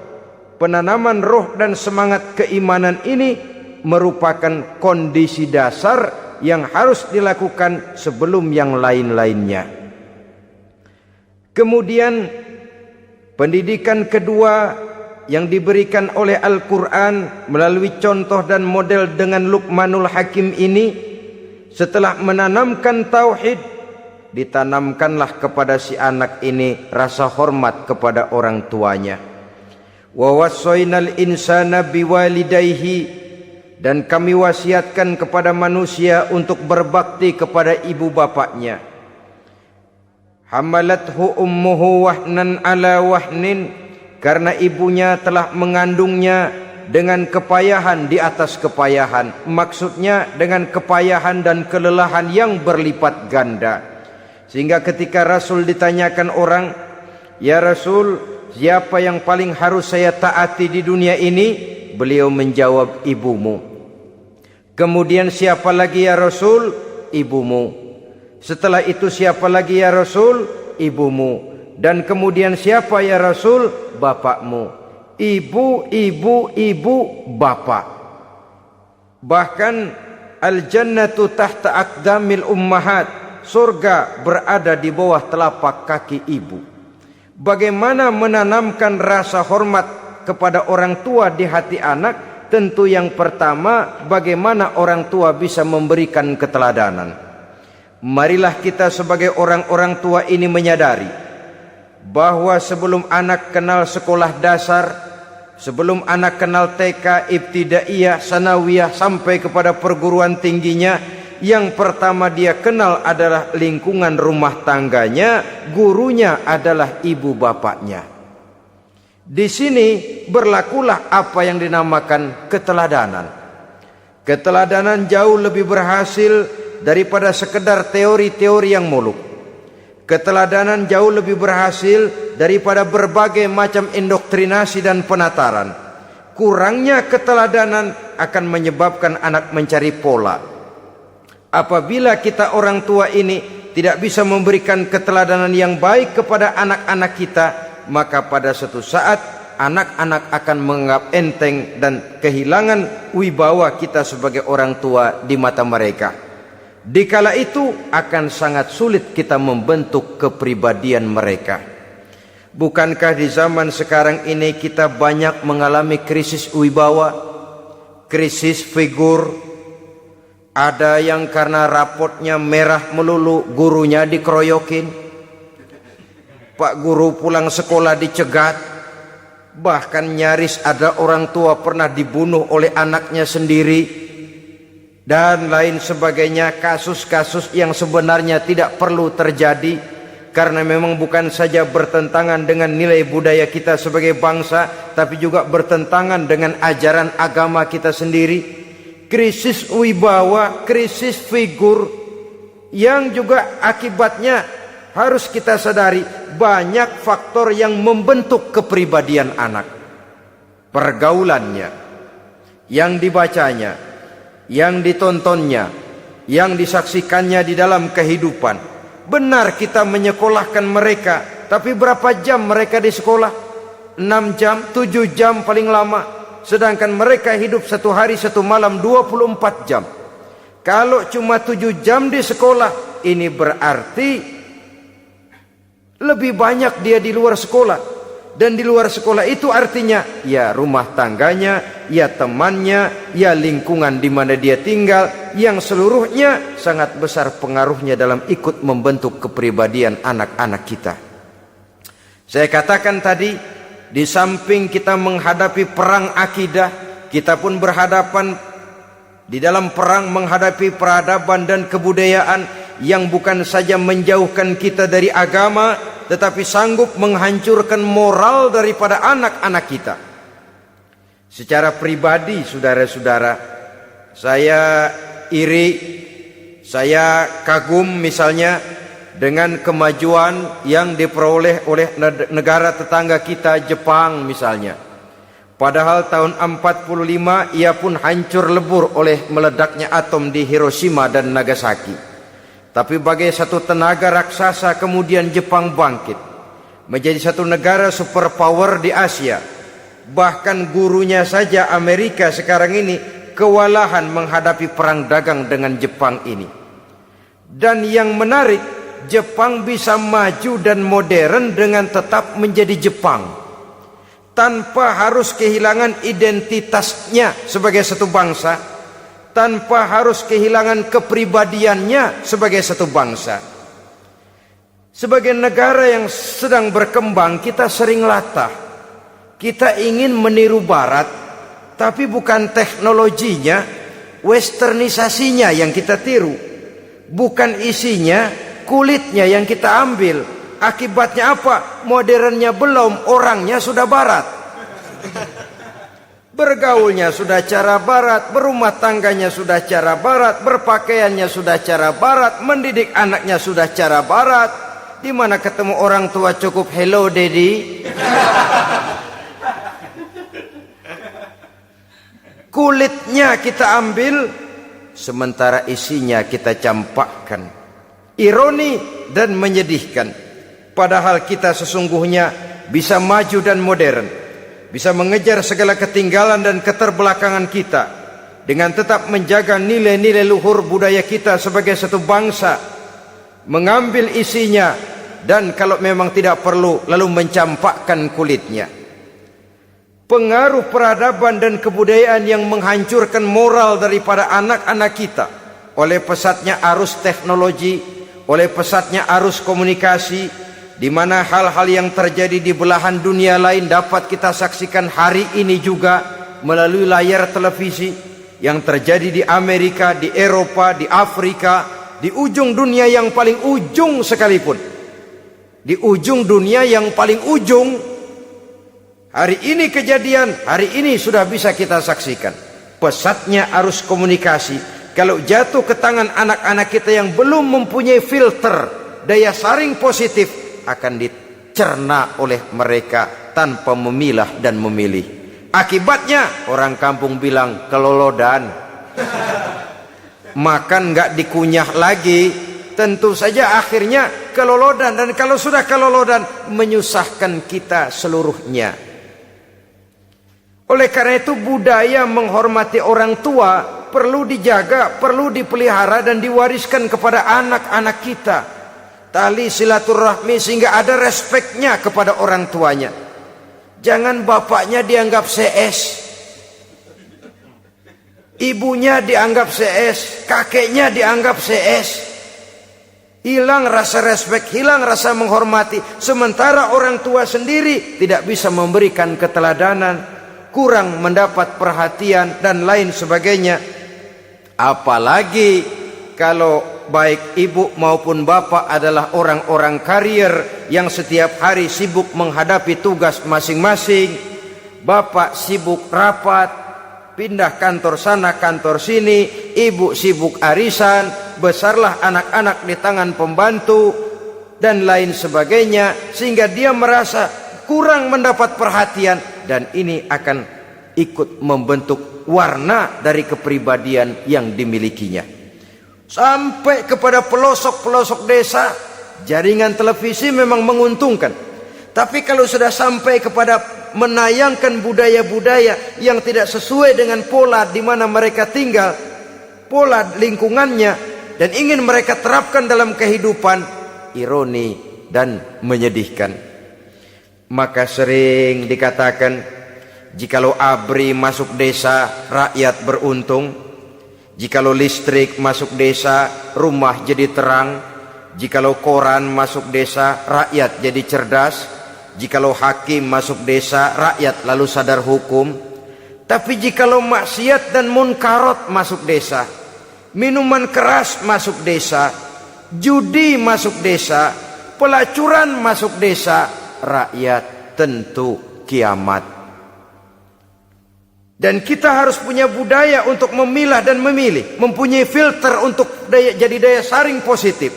penanaman roh dan semangat keimanan ini merupakan kondisi dasar yang harus dilakukan sebelum yang lain-lainnya. Kemudian pendidikan kedua yang diberikan oleh Al-Quran melalui contoh dan model dengan Luqmanul Hakim ini, setelah menanamkan tauhid, ditanamkanlah kepada si anak ini rasa hormat kepada orang tuanya. Wa wassaynal insana biwalidayhi, dan kami wasiatkan kepada manusia untuk berbakti kepada ibu bapaknya. Hamalathu ummuhu wahnan ala wahnin, karena ibunya telah mengandungnya dengan kepayahan di atas kepayahan. Maksudnya dengan kepayahan dan kelelahan yang berlipat ganda. Sehingga ketika Rasul ditanyakan orang, "Ya Rasul, siapa yang paling harus saya taati di dunia ini?" Beliau menjawab, "Ibumu." Kemudian, "Siapa lagi ya Rasul?" "Ibumu." Setelah itu, "Siapa lagi ya Rasul?" "Ibumu." Dan kemudian, "Siapa ya Rasul?" "Bapakmu." Ibu, ibu, ibu, bapak. Bahkan al-jannatu tahta aqdamil ummahat, surga berada di bawah telapak kaki ibu. Bagaimana menanamkan rasa hormat kepada orang tua di hati anak? Tentu yang pertama, bagaimana orang tua bisa memberikan keteladanan. Marilah kita sebagai orang-orang tua ini menyadari bahwa sebelum anak kenal sekolah dasar, sebelum anak kenal TK, ibtidaiyah, sanawiyah sampai kepada perguruan tingginya, yang pertama dia kenal adalah lingkungan rumah tangganya, gurunya adalah ibu bapaknya. Di sini berlakulah apa yang dinamakan keteladanan. Keteladanan jauh lebih berhasil daripada sekedar teori-teori yang muluk. Keteladanan jauh lebih berhasil daripada berbagai macam indoktrinasi dan penataran. Kurangnya keteladanan akan menyebabkan anak mencari pola. Apabila kita orang tua ini tidak bisa memberikan keteladanan yang baik kepada anak-anak kita, maka pada suatu saat anak-anak akan menganggap enteng dan kehilangan wibawa kita sebagai orang tua di mata mereka. Dikala itu akan sangat sulit kita membentuk kepribadian mereka. Bukankah di zaman sekarang ini kita banyak mengalami krisis wibawa, krisis figur? Ada yang karena rapotnya merah melulu gurunya dikeroyokin, Pak Guru pulang sekolah dicegat, bahkan nyaris ada orang tua pernah dibunuh oleh anaknya sendiri, dan lain sebagainya. Kasus-kasus yang sebenarnya tidak perlu terjadi, karena memang bukan saja bertentangan dengan nilai budaya kita sebagai bangsa, tapi juga bertentangan dengan ajaran agama kita sendiri. Krisis wibawa, krisis figur, yang juga akibatnya harus kita sadari banyak faktor yang membentuk kepribadian anak. Pergaulannya, yang dibacanya, yang ditontonnya, yang disaksikannya di dalam kehidupan. Benar kita menyekolahkan mereka, tapi berapa jam mereka di sekolah? 6 jam, 7 jam paling lama. Sedangkan mereka hidup satu hari satu malam 24 jam. Kalau cuma 7 jam di sekolah, ini berarti lebih banyak dia di luar sekolah. Dan di luar sekolah itu artinya ya rumah tangganya, ya temannya, ya lingkungan di mana dia tinggal, yang seluruhnya sangat besar pengaruhnya dalam ikut membentuk kepribadian anak-anak kita. Saya katakan tadi, di samping kita menghadapi perang akidah, kita pun berhadapan di dalam perang menghadapi peradaban dan kebudayaan yang bukan saja menjauhkan kita dari agama, tetapi sanggup menghancurkan moral daripada anak-anak kita. Secara pribadi, saudara-saudara, saya iri, saya kagum misalnya dengan kemajuan yang diperoleh oleh negara tetangga kita, Jepang misalnya. Padahal tahun 45 ia pun hancur lebur oleh meledaknya atom di Hiroshima dan Nagasaki. Tapi bagai satu tenaga raksasa kemudian Jepang bangkit menjadi satu negara superpower di Asia. Bahkan gurunya saja Amerika sekarang ini kewalahan menghadapi perang dagang dengan Jepang ini. Dan yang menarik, Jepang bisa maju dan modern dengan tetap menjadi Jepang, tanpa harus kehilangan identitasnya sebagai satu bangsa, tanpa harus kehilangan kepribadiannya sebagai satu bangsa. Sebagai negara yang sedang berkembang, kita sering latah. Kita ingin meniru Barat, tapi bukan teknologinya, westernisasinya yang kita tiru, bukan isinya, kulitnya yang kita ambil. Akibatnya apa? Modernnya belum, orangnya sudah Barat. Bergaulnya sudah cara Barat, berumah tangganya sudah cara Barat, berpakaiannya sudah cara Barat, mendidik anaknya sudah cara Barat. Di mana ketemu orang tua cukup hello daddy. Kulitnya kita ambil, sementara isinya kita campakkan. Ironi dan menyedihkan. Padahal kita sesungguhnya bisa maju dan modern, bisa mengejar segala ketinggalan dan keterbelakangan kita, dengan tetap menjaga nilai-nilai luhur budaya kita sebagai satu bangsa, mengambil isinya, dan kalau memang tidak perlu lalu mencampakkan kulitnya. Pengaruh peradaban dan kebudayaan yang menghancurkan moral daripada anak-anak kita oleh pesatnya arus teknologi, oleh pesatnya arus komunikasi, di mana hal-hal yang terjadi di belahan dunia lain dapat kita saksikan hari ini juga melalui layar televisi, yang terjadi di Amerika, di Eropa, di Afrika, di ujung dunia yang paling ujung sekalipun. Di ujung dunia yang paling ujung, hari ini kejadian, hari ini sudah bisa kita saksikan. Pesatnya arus komunikasi, kalau jatuh ke tangan anak-anak kita yang belum mempunyai filter, daya saring positif, akan dicerna oleh mereka tanpa memilah dan memilih. Akibatnya orang kampung bilang kelolodan. Makan nggak dikunyah lagi, tentu saja akhirnya kelolodan, dan kalau sudah kelolodan menyusahkan kita seluruhnya. Oleh karena itu budaya menghormati orang tua perlu dijaga, perlu dipelihara dan diwariskan kepada anak-anak kita. Tali silaturahmi sehingga ada respeknya kepada orang tuanya. Jangan bapaknya dianggap CS, ibunya dianggap CS, kakeknya dianggap CS. Hilang rasa respek, hilang rasa menghormati. Sementara orang tua sendiri tidak bisa memberikan keteladanan, kurang mendapat perhatian dan lain sebagainya. Apalagi kalau baik ibu maupun bapak adalah orang-orang karier yang setiap hari sibuk menghadapi tugas masing-masing. Bapak sibuk rapat, pindah kantor sana kantor sini, ibu sibuk arisan, besarlah anak-anak di tangan pembantu dan lain sebagainya, sehingga dia merasa kurang mendapat perhatian, dan ini akan ikut membentuk warna dari kepribadian yang dimilikinya. Sampai kepada pelosok-pelosok desa, jaringan televisi memang menguntungkan. Tapi kalau sudah sampai kepada menayangkan budaya-budaya yang tidak sesuai dengan pola di mana mereka tinggal, pola lingkungannya, dan ingin mereka terapkan dalam kehidupan, ironi dan menyedihkan. Maka sering dikatakan, jikalau ABRI masuk desa, rakyat beruntung. Jikalau listrik masuk desa, rumah jadi terang. Jikalau koran masuk desa, rakyat jadi cerdas. Jikalau hakim masuk desa, rakyat lalu sadar hukum. Tapi jikalau maksiat dan munkarot masuk desa, minuman keras masuk desa, judi masuk desa, pelacuran masuk desa, rakyat tentu kiamat. Dan kita harus punya budaya untuk memilah dan memilih, mempunyai filter untuk jadi daya saring positif.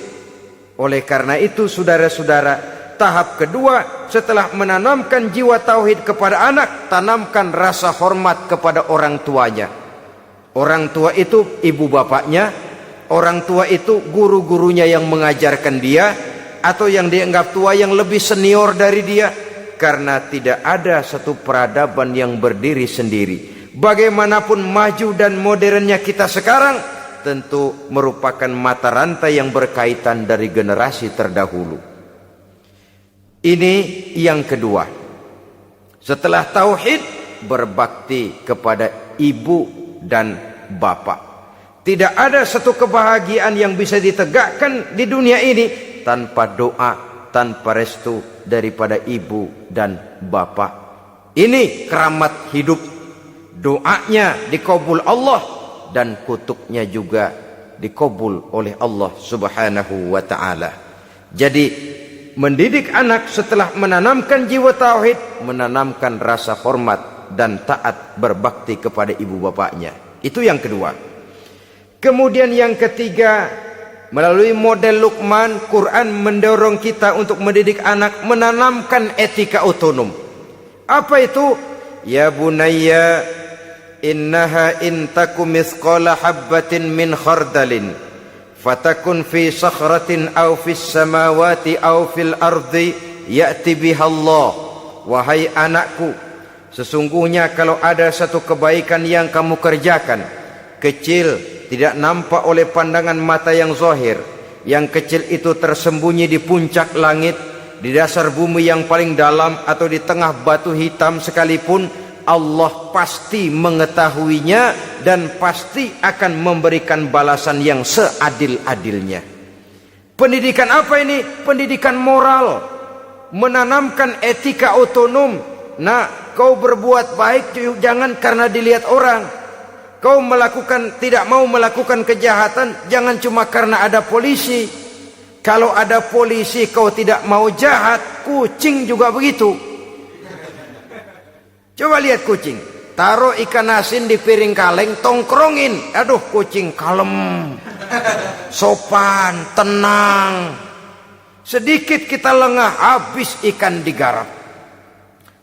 Oleh karena itu saudara-saudara, tahap kedua setelah menanamkan jiwa tauhid kepada anak, tanamkan rasa hormat kepada orang tuanya. Orang tua itu ibu bapaknya, orang tua itu guru-gurunya yang mengajarkan dia, atau yang dianggap tua yang lebih senior dari dia. Karena tidak ada satu peradaban yang berdiri sendiri. Bagaimanapun maju dan modernnya kita sekarang, tentu merupakan mata rantai yang berkaitan dari generasi terdahulu. Ini yang kedua. Setelah tauhid, berbakti kepada ibu dan bapak. Tidak ada satu kebahagiaan yang bisa ditegakkan di dunia ini tanpa doa, tanpa restu daripada ibu dan bapak. Ini keramat hidup. Doanya dikabul Allah dan kutuknya juga dikabul oleh Allah Subhanahu wa ta'ala. Jadi mendidik anak setelah menanamkan jiwa tauhid, menanamkan rasa hormat dan taat berbakti kepada ibu bapaknya. Itu yang kedua. Kemudian yang ketiga, melalui model Luqman, Quran mendorong kita untuk mendidik anak, menanamkan etika otonom. Apa itu? Ya bunayya innaha in takum mithqala habbatin min khardalin fatakun fi sakhratin aw fis samawati aw fil ardi ya'ti biha Allah. Wahai anakku, sesungguhnya kalau ada satu kebaikan yang kamu kerjakan, kecil, tidak nampak oleh pandangan mata yang zahir, yang kecil itu tersembunyi di puncak langit, di dasar bumi yang paling dalam, atau di tengah batu hitam sekalipun, Allah pasti mengetahuinya dan pasti akan memberikan balasan yang seadil-adilnya. Pendidikan apa ini? Pendidikan moral, menanamkan etika otonom. Nah, kau berbuat baik jangan karena dilihat orang. Kau tidak mau melakukan kejahatan jangan cuma karena ada polisi. Kalau ada polisi kau tidak mau jahat, kucing juga begitu. Coba lihat kucing, taruh ikan asin di piring kaleng, tongkrongin. Aduh, kucing kalem, sopan, tenang. Sedikit kita lengah, habis ikan digarap.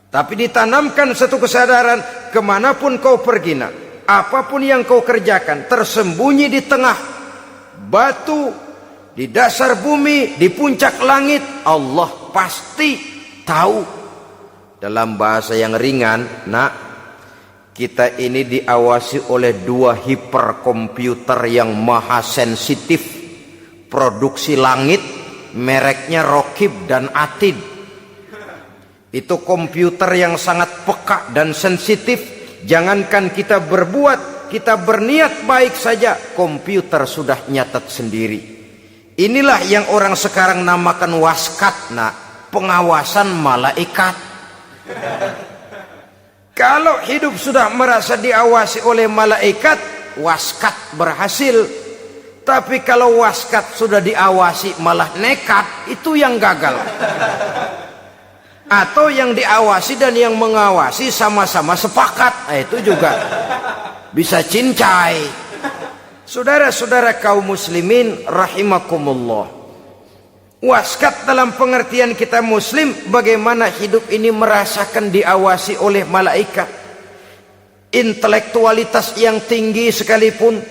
Tapi ditanamkan satu kesadaran, kemanapun kau pergi, apapun yang kau kerjakan, tersembunyi di tengah batu, di dasar bumi, di puncak langit, Allah pasti tahu. Dalam bahasa yang ringan, nak, kita ini diawasi oleh 2 hiperkomputer yang maha sensitif, produksi langit, mereknya Rokib dan Atid. Itu komputer yang sangat peka dan sensitif. Jangankan kita berbuat, kita berniat baik saja, komputer sudah nyatat sendiri. Inilah yang orang sekarang namakan waskat, nak, pengawasan malaikat. Kalau hidup sudah merasa diawasi oleh malaikat, waskat berhasil. Tapi kalau waskat sudah diawasi malah nekat, itu yang gagal. Atau yang diawasi dan yang mengawasi sama-sama sepakat, itu juga bisa cincai. Saudara-saudara kaum muslimin rahimakumullah, waskat dalam pengertian kita muslim, bagaimana hidup ini merasakan diawasi oleh malaikat. Intelektualitas yang tinggi sekalipun,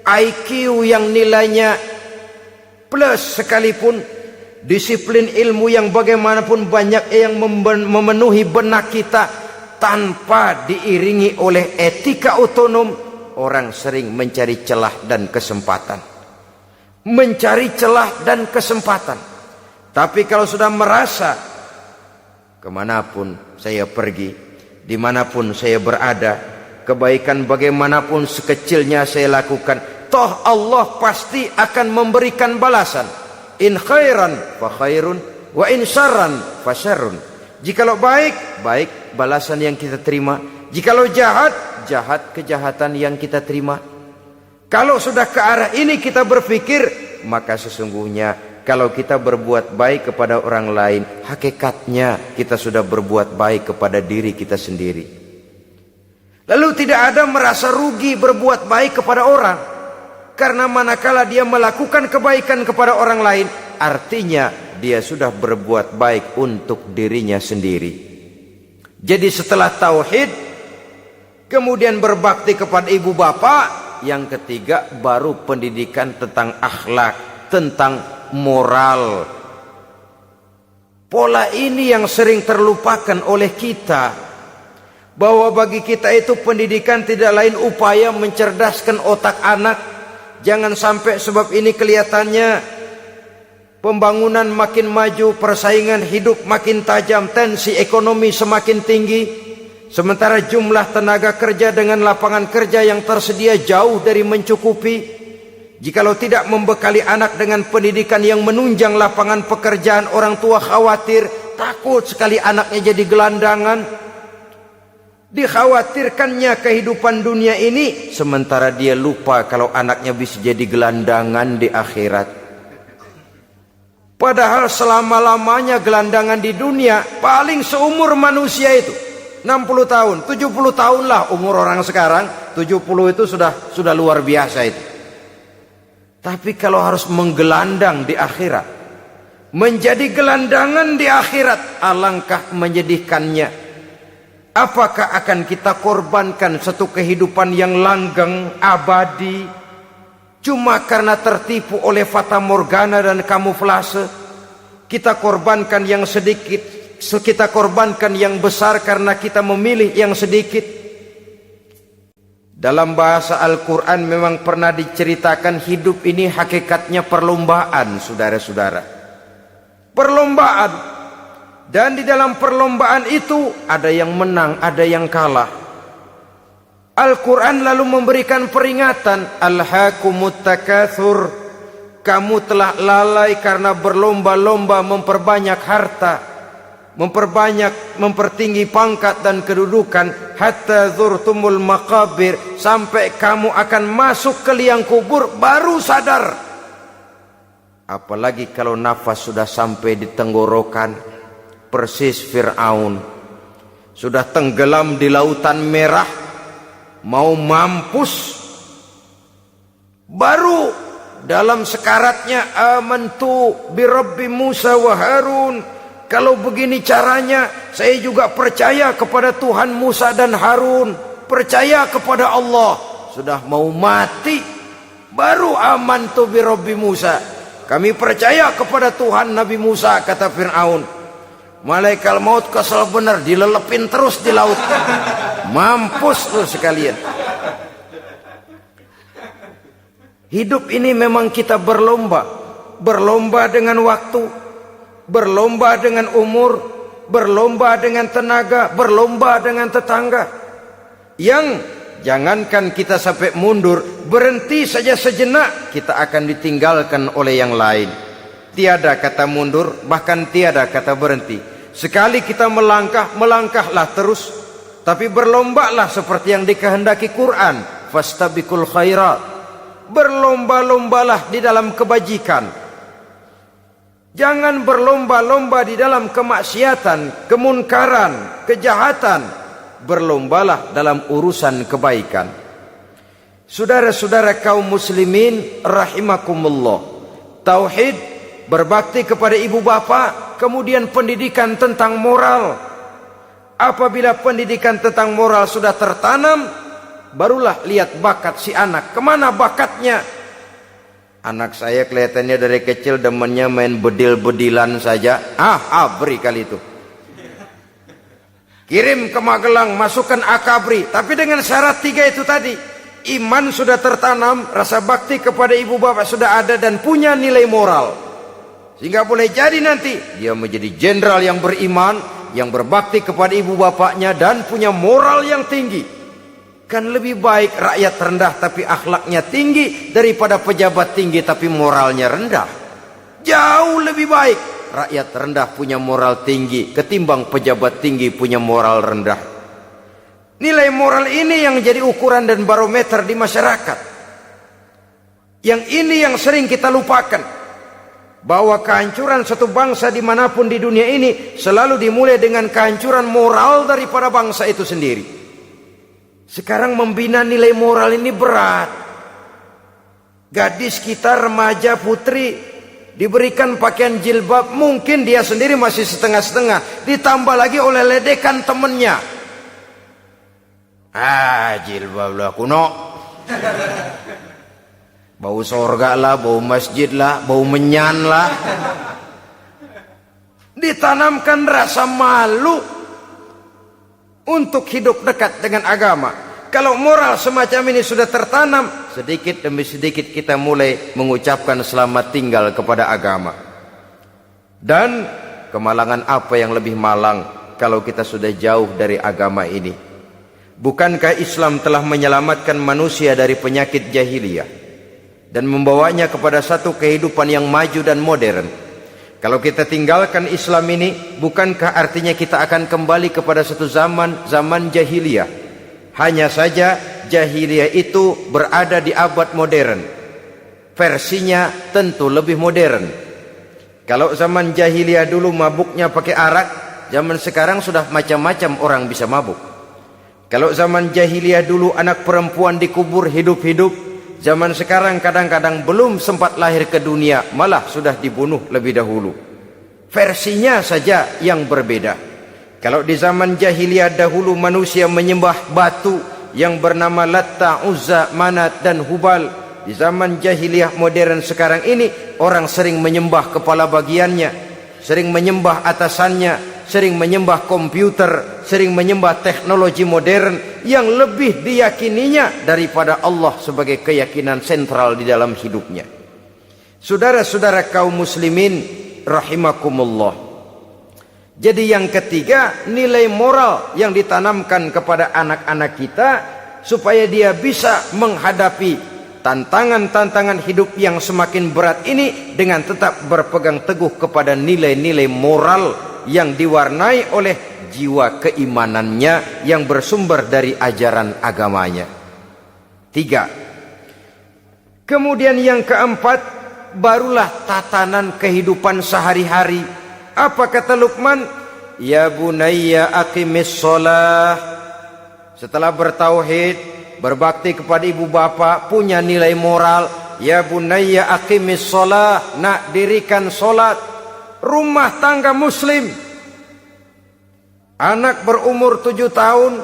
IQ yang nilainya plus sekalipun, disiplin ilmu yang bagaimanapun banyak yang memenuhi benak kita, tanpa diiringi oleh etika otonom, orang sering mencari celah dan kesempatan. Mencari celah dan kesempatan. Tapi kalau sudah merasa, kemanapun saya pergi, dimanapun saya berada, kebaikan bagaimanapun sekecilnya saya lakukan, toh Allah pasti akan memberikan balasan. In khairan fa khairun, wa in syarran fa syarrun. Jikalau baik, baik balasan yang kita terima. Jikalau jahat, jahat kejahatan yang kita terima. Kalau sudah ke arah ini kita berpikir, maka sesungguhnya kalau kita berbuat baik kepada orang lain, hakikatnya kita sudah berbuat baik kepada diri kita sendiri. Lalu tidak ada merasa rugi berbuat baik kepada orang, karena manakala dia melakukan kebaikan kepada orang lain, artinya dia sudah berbuat baik untuk dirinya sendiri. Jadi setelah tauhid, kemudian berbakti kepada ibu bapak, yang ketiga baru pendidikan tentang akhlak, tentang moral. Pola ini yang sering terlupakan oleh kita, bahwa bagi kita itu pendidikan tidak lain upaya mencerdaskan otak anak. Jangan sampai sebab ini kelihatannya pembangunan makin maju, persaingan hidup makin tajam, tensi ekonomi semakin tinggi, sementara jumlah tenaga kerja dengan lapangan kerja yang tersedia jauh dari mencukupi. Jikalau tidak membekali anak dengan pendidikan yang menunjang lapangan pekerjaan, orang tua khawatir, takut sekali anaknya jadi gelandangan. Dikhawatirkannya kehidupan dunia ini, sementara dia lupa kalau anaknya bisa jadi gelandangan di akhirat. Padahal selama-lamanya gelandangan di dunia paling seumur manusia itu 60 tahun, 70 tahun lah umur orang sekarang. 70 itu sudah luar biasa itu. Tapi kalau harus menggelandang di akhirat, menjadi gelandangan di akhirat, alangkah menyedihkannya. Apakah akan kita korbankan satu kehidupan yang langgeng, abadi, cuma karena tertipu oleh fata morgana dan kamuflase? Kita korbankan yang sedikit, kita korbankan yang besar karena kita memilih yang sedikit. Dalam bahasa Al-Quran memang pernah diceritakan hidup ini hakikatnya perlombaan, saudara-saudara. Perlombaan. Dan di dalam perlombaan itu ada yang menang, ada yang kalah. Al-Quran lalu memberikan peringatan, Alhaakumut takatsur, kamu telah lalai karena berlomba-lomba memperbanyak harta, mempertinggi pangkat dan kedudukan, hatta zurtumul maqabir, sampai kamu akan masuk ke liang kubur baru sadar. Apalagi kalau nafas sudah sampai di tenggorokan. Persis Fir'aun sudah tenggelam di lautan merah, mau mampus, baru dalam sekaratnya amantu bi Rabbi Musa wa Harun. Kalau begini caranya, saya juga percaya kepada Tuhan Musa dan Harun, percaya kepada Allah. Sudah mau mati, baru amantu bi Rabbi Musa. Kami percaya kepada Tuhan Nabi Musa, kata Fir'aun. Malaikat maut kesel bener, dilelepin terus di laut. Mampus lu sekalian. Hidup ini memang kita berlomba. Berlomba dengan waktu, berlomba dengan umur, berlomba dengan tenaga, berlomba dengan tetangga. Yang jangankan kita sampai mundur, berhenti saja sejenak, kita akan ditinggalkan oleh yang lain. Tiada kata mundur, bahkan tiada kata berhenti. Sekali kita melangkah, melangkahlah terus. Tapi berlombalah seperti yang dikehendaki Quran. Fastabiqul khairat. Berlomba-lombalah di dalam kebajikan. Jangan berlomba-lomba di dalam kemaksiatan, kemunkaran, kejahatan. Berlombalah dalam urusan kebaikan. Saudara-saudara kaum muslimin rahimakumullah. Tauhid, berbakti kepada ibu bapa, kemudian pendidikan tentang moral. Apabila pendidikan tentang moral sudah tertanam, barulah lihat bakat si anak. Kemana bakatnya? Anak saya kelihatannya dari kecil demennya main bedil-bedilan saja. Abri kali itu. Kirim ke Magelang, masukkan akabri. Tapi dengan syarat 3 itu tadi. Iman sudah tertanam, rasa bakti kepada ibu bapak sudah ada, dan punya nilai moral. Sehingga boleh jadi nanti dia menjadi jenderal yang beriman, yang berbakti kepada ibu bapaknya, dan punya moral yang tinggi. Kan lebih baik rakyat rendah tapi akhlaknya tinggi, daripada pejabat tinggi tapi moralnya rendah. Jauh lebih baik rakyat rendah punya moral tinggi ketimbang pejabat tinggi punya moral rendah. Nilai moral ini yang jadi ukuran dan barometer di masyarakat. Yang ini yang sering kita lupakan, bahwa kehancuran satu bangsa dimanapun di dunia ini selalu dimulai dengan kehancuran moral daripada bangsa itu sendiri. Sekarang membina nilai moral ini berat. Gadis kita, remaja, putri diberikan pakaian jilbab, mungkin dia sendiri masih setengah-setengah, ditambah lagi oleh ledekan temennya. Jilbab lah kuno, bau sorga lah, bau masjid lah, bau menyan lah. Ditanamkan rasa malu untuk hidup dekat dengan agama. Kalau moral semacam ini sudah tertanam, sedikit demi sedikit kita mulai mengucapkan selamat tinggal kepada agama. Dan kemalangan apa yang lebih malang kalau kita sudah jauh dari agama ini? Bukankah Islam telah menyelamatkan manusia dari penyakit jahiliyah dan membawanya kepada satu kehidupan yang maju dan modern? Kalau kita tinggalkan Islam ini, bukankah artinya kita akan kembali kepada satu zaman jahiliyah? Hanya saja jahiliyah itu berada di abad modern. Versinya tentu lebih modern. Kalau zaman jahiliyah dulu mabuknya pakai arak, zaman sekarang sudah macam-macam orang bisa mabuk. Kalau zaman jahiliyah dulu anak perempuan dikubur hidup-hidup, zaman sekarang kadang-kadang belum sempat lahir ke dunia, malah sudah dibunuh lebih dahulu. Versinya saja yang berbeda. Kalau di zaman jahiliyah dahulu manusia menyembah batu yang bernama Latta, Uzza, Manat dan Hubal. Di zaman jahiliyah modern sekarang ini, orang sering menyembah kepala bagiannya, sering menyembah atasannya, sering menyembah komputer, sering menyembah teknologi modern yang lebih diyakininya daripada Allah sebagai keyakinan sentral di dalam hidupnya. Saudara-saudara kaum muslimin rahimakumullah. Jadi yang ketiga, nilai moral yang ditanamkan kepada anak-anak kita supaya dia bisa menghadapi tantangan-tantangan hidup yang semakin berat ini dengan tetap berpegang teguh kepada nilai-nilai moral yang diwarnai oleh jiwa keimanannya yang bersumber dari ajaran agamanya. 3. Kemudian yang keempat, barulah tatanan kehidupan sehari-hari. Apa kata Luqman? Ya bunayya aqimis shalah. Setelah bertauhid, berbakti kepada ibu bapa, punya nilai moral. Ya bunayya aqimis shalah, nak dirikan solat. Rumah tangga muslim. Anak berumur 7 tahun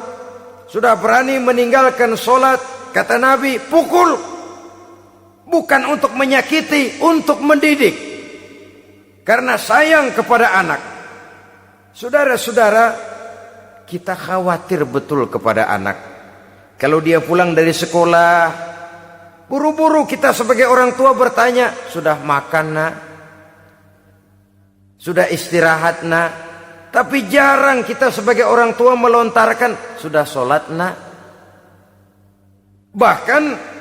sudah berani meninggalkan solat. Kata Nabi, pukul. Bukan untuk menyakiti, untuk mendidik. Karena sayang kepada anak. Saudara-saudara, kita khawatir betul kepada anak. Kalau dia pulang dari sekolah, buru-buru kita sebagai orang tua bertanya, sudah makan nak? Sudah istirahat nak? Tapi jarang kita sebagai orang tua melontarkan, sudah sholat nak? Bahkan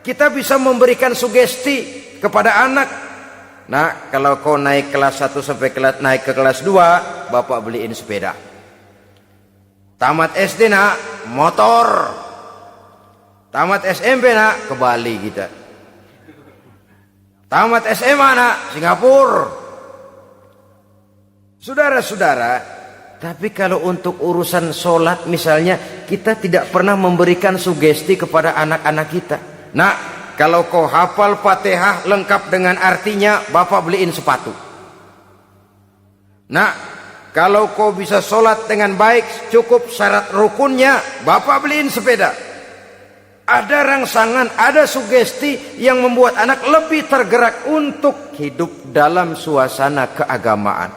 kita bisa memberikan sugesti kepada anak. Nah, kalau kau naik kelas 1 sampai naik ke kelas 2, bapak beliin sepeda. Tamat SD nak, motor. Tamat SMP nak, ke Bali kita. Tamat SMA nak, Singapura. Saudara-saudara, tapi kalau untuk urusan sholat misalnya, kita tidak pernah memberikan sugesti kepada anak-anak kita. Nah, kalau kau hafal Fatihah lengkap dengan artinya, bapak beliin sepatu. Nah, kalau kau bisa sholat dengan baik, cukup syarat rukunnya, bapak beliin sepeda. Ada rangsangan, ada sugesti yang membuat anak lebih tergerak untuk hidup dalam suasana keagamaan.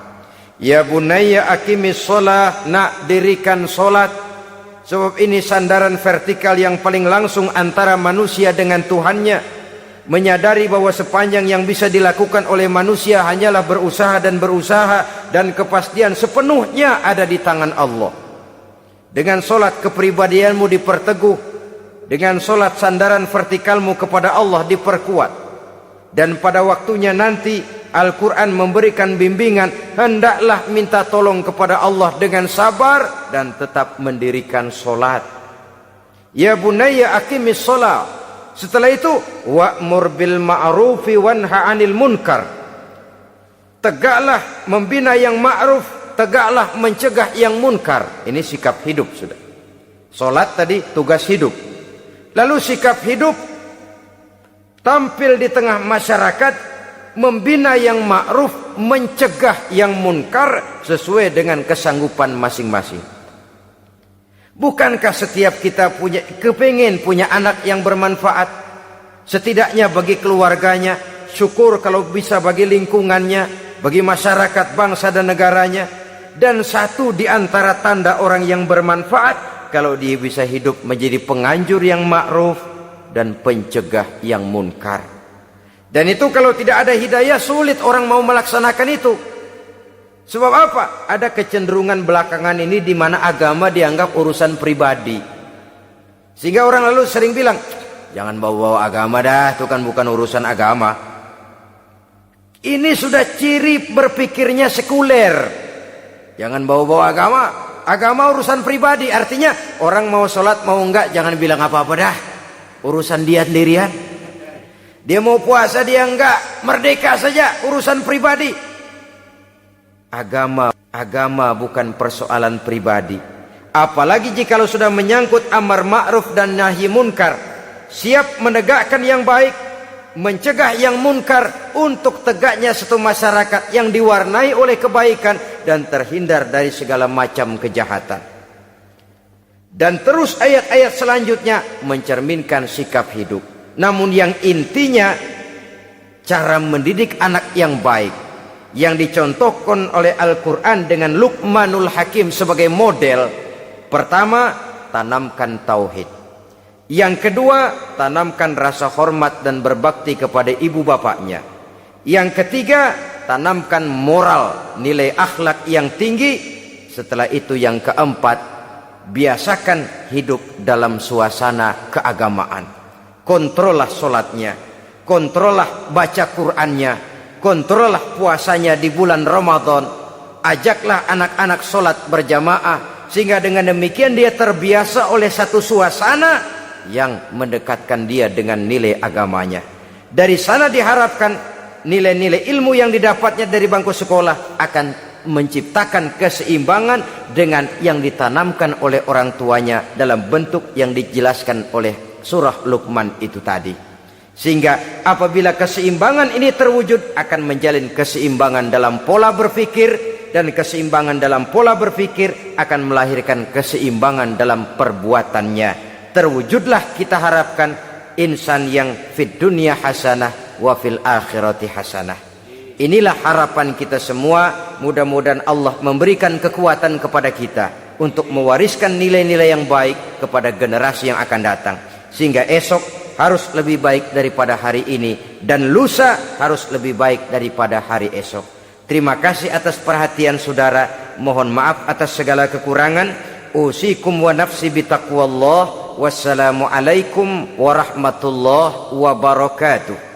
Ya bunayya aqimis sholah, nak dirikan sholat. Sebab ini sandaran vertikal yang paling langsung antara manusia dengan Tuhannya. Menyadari bahwa sepanjang yang bisa dilakukan oleh manusia hanyalah berusaha, dan kepastian sepenuhnya ada di tangan Allah. Dengan solat kepribadianmu diperteguh, dengan solat sandaran vertikalmu kepada Allah diperkuat. Dan pada waktunya nanti Al-Quran memberikan bimbingan, hendaklah minta tolong kepada Allah dengan sabar dan tetap mendirikan solat. Ya bunayya aqimis sholat. Setelah itu, wa'mur bil ma'rufi wanha 'anil munkar. Tegaklah membina yang ma'ruf, tegaklah mencegah yang munkar. Ini sikap hidup sudah. Solat tadi tugas hidup. Lalu sikap hidup tampil di tengah masyarakat, membina yang ma'ruf, mencegah yang munkar sesuai dengan kesanggupan masing-masing. Bukankah setiap kita kepingin punya anak yang bermanfaat, setidaknya bagi keluarganya, syukur kalau bisa bagi lingkungannya, bagi masyarakat, bangsa dan negaranya. Dan satu di antara tanda orang yang bermanfaat, kalau dia bisa hidup menjadi penganjur yang ma'ruf dan pencegah yang munkar. Dan itu kalau tidak ada hidayah, sulit orang mau melaksanakan itu. Sebab apa? Ada kecenderungan belakangan ini di mana agama dianggap urusan pribadi. Sehingga orang lalu sering bilang, jangan bawa-bawa agama dah, itu kan bukan urusan agama. Ini sudah ciri berpikirnya sekuler. Jangan bawa-bawa agama. Agama urusan pribadi, artinya orang mau sholat mau enggak, jangan bilang apa-apa dah. Urusan dia sendirian. Dia mau puasa dia enggak, merdeka saja, urusan pribadi. Agama bukan persoalan pribadi. Apalagi jikalau sudah menyangkut amar ma'ruf dan nahi munkar. Siap menegakkan yang baik, mencegah yang munkar untuk tegaknya satu masyarakat yang diwarnai oleh kebaikan dan terhindar dari segala macam kejahatan. Dan terus ayat-ayat selanjutnya mencerminkan sikap hidup. Namun yang intinya, cara mendidik anak yang baik yang dicontohkan oleh Al-Quran dengan Luqmanul Hakim sebagai model. Pertama, tanamkan tauhid. Yang kedua, tanamkan rasa hormat dan berbakti kepada ibu bapaknya. Yang ketiga, tanamkan moral, nilai akhlak yang tinggi. Setelah itu yang keempat, biasakan hidup dalam suasana keagamaan. Kontrollah sholatnya, kontrollah baca Qur'annya, kontrollah puasanya di bulan Ramadan. Ajaklah anak-anak sholat berjamaah, sehingga dengan demikian dia terbiasa oleh satu suasana yang mendekatkan dia dengan nilai agamanya. Dari sana diharapkan nilai-nilai ilmu yang didapatnya dari bangku sekolah akan menciptakan keseimbangan dengan yang ditanamkan oleh orang tuanya dalam bentuk yang dijelaskan oleh surah Luqman itu tadi. Sehingga apabila keseimbangan ini terwujud, akan menjalin keseimbangan dalam pola berpikir, dan keseimbangan dalam pola berpikir akan melahirkan keseimbangan dalam perbuatannya. Terwujudlah kita harapkan insan yang fid dunya hasanah wa fil akhirati hasanah. Inilah harapan kita semua. Mudah-mudahan Allah memberikan kekuatan kepada kita untuk mewariskan nilai-nilai yang baik kepada generasi yang akan datang, sehingga esok harus lebih baik daripada hari ini, dan lusa harus lebih baik daripada hari esok. Terima kasih atas perhatian saudara. Mohon maaf atas segala kekurangan. Usikum wa nafsi bitaqwallah. Wassalamualaikum warahmatullahi wabarakatuh.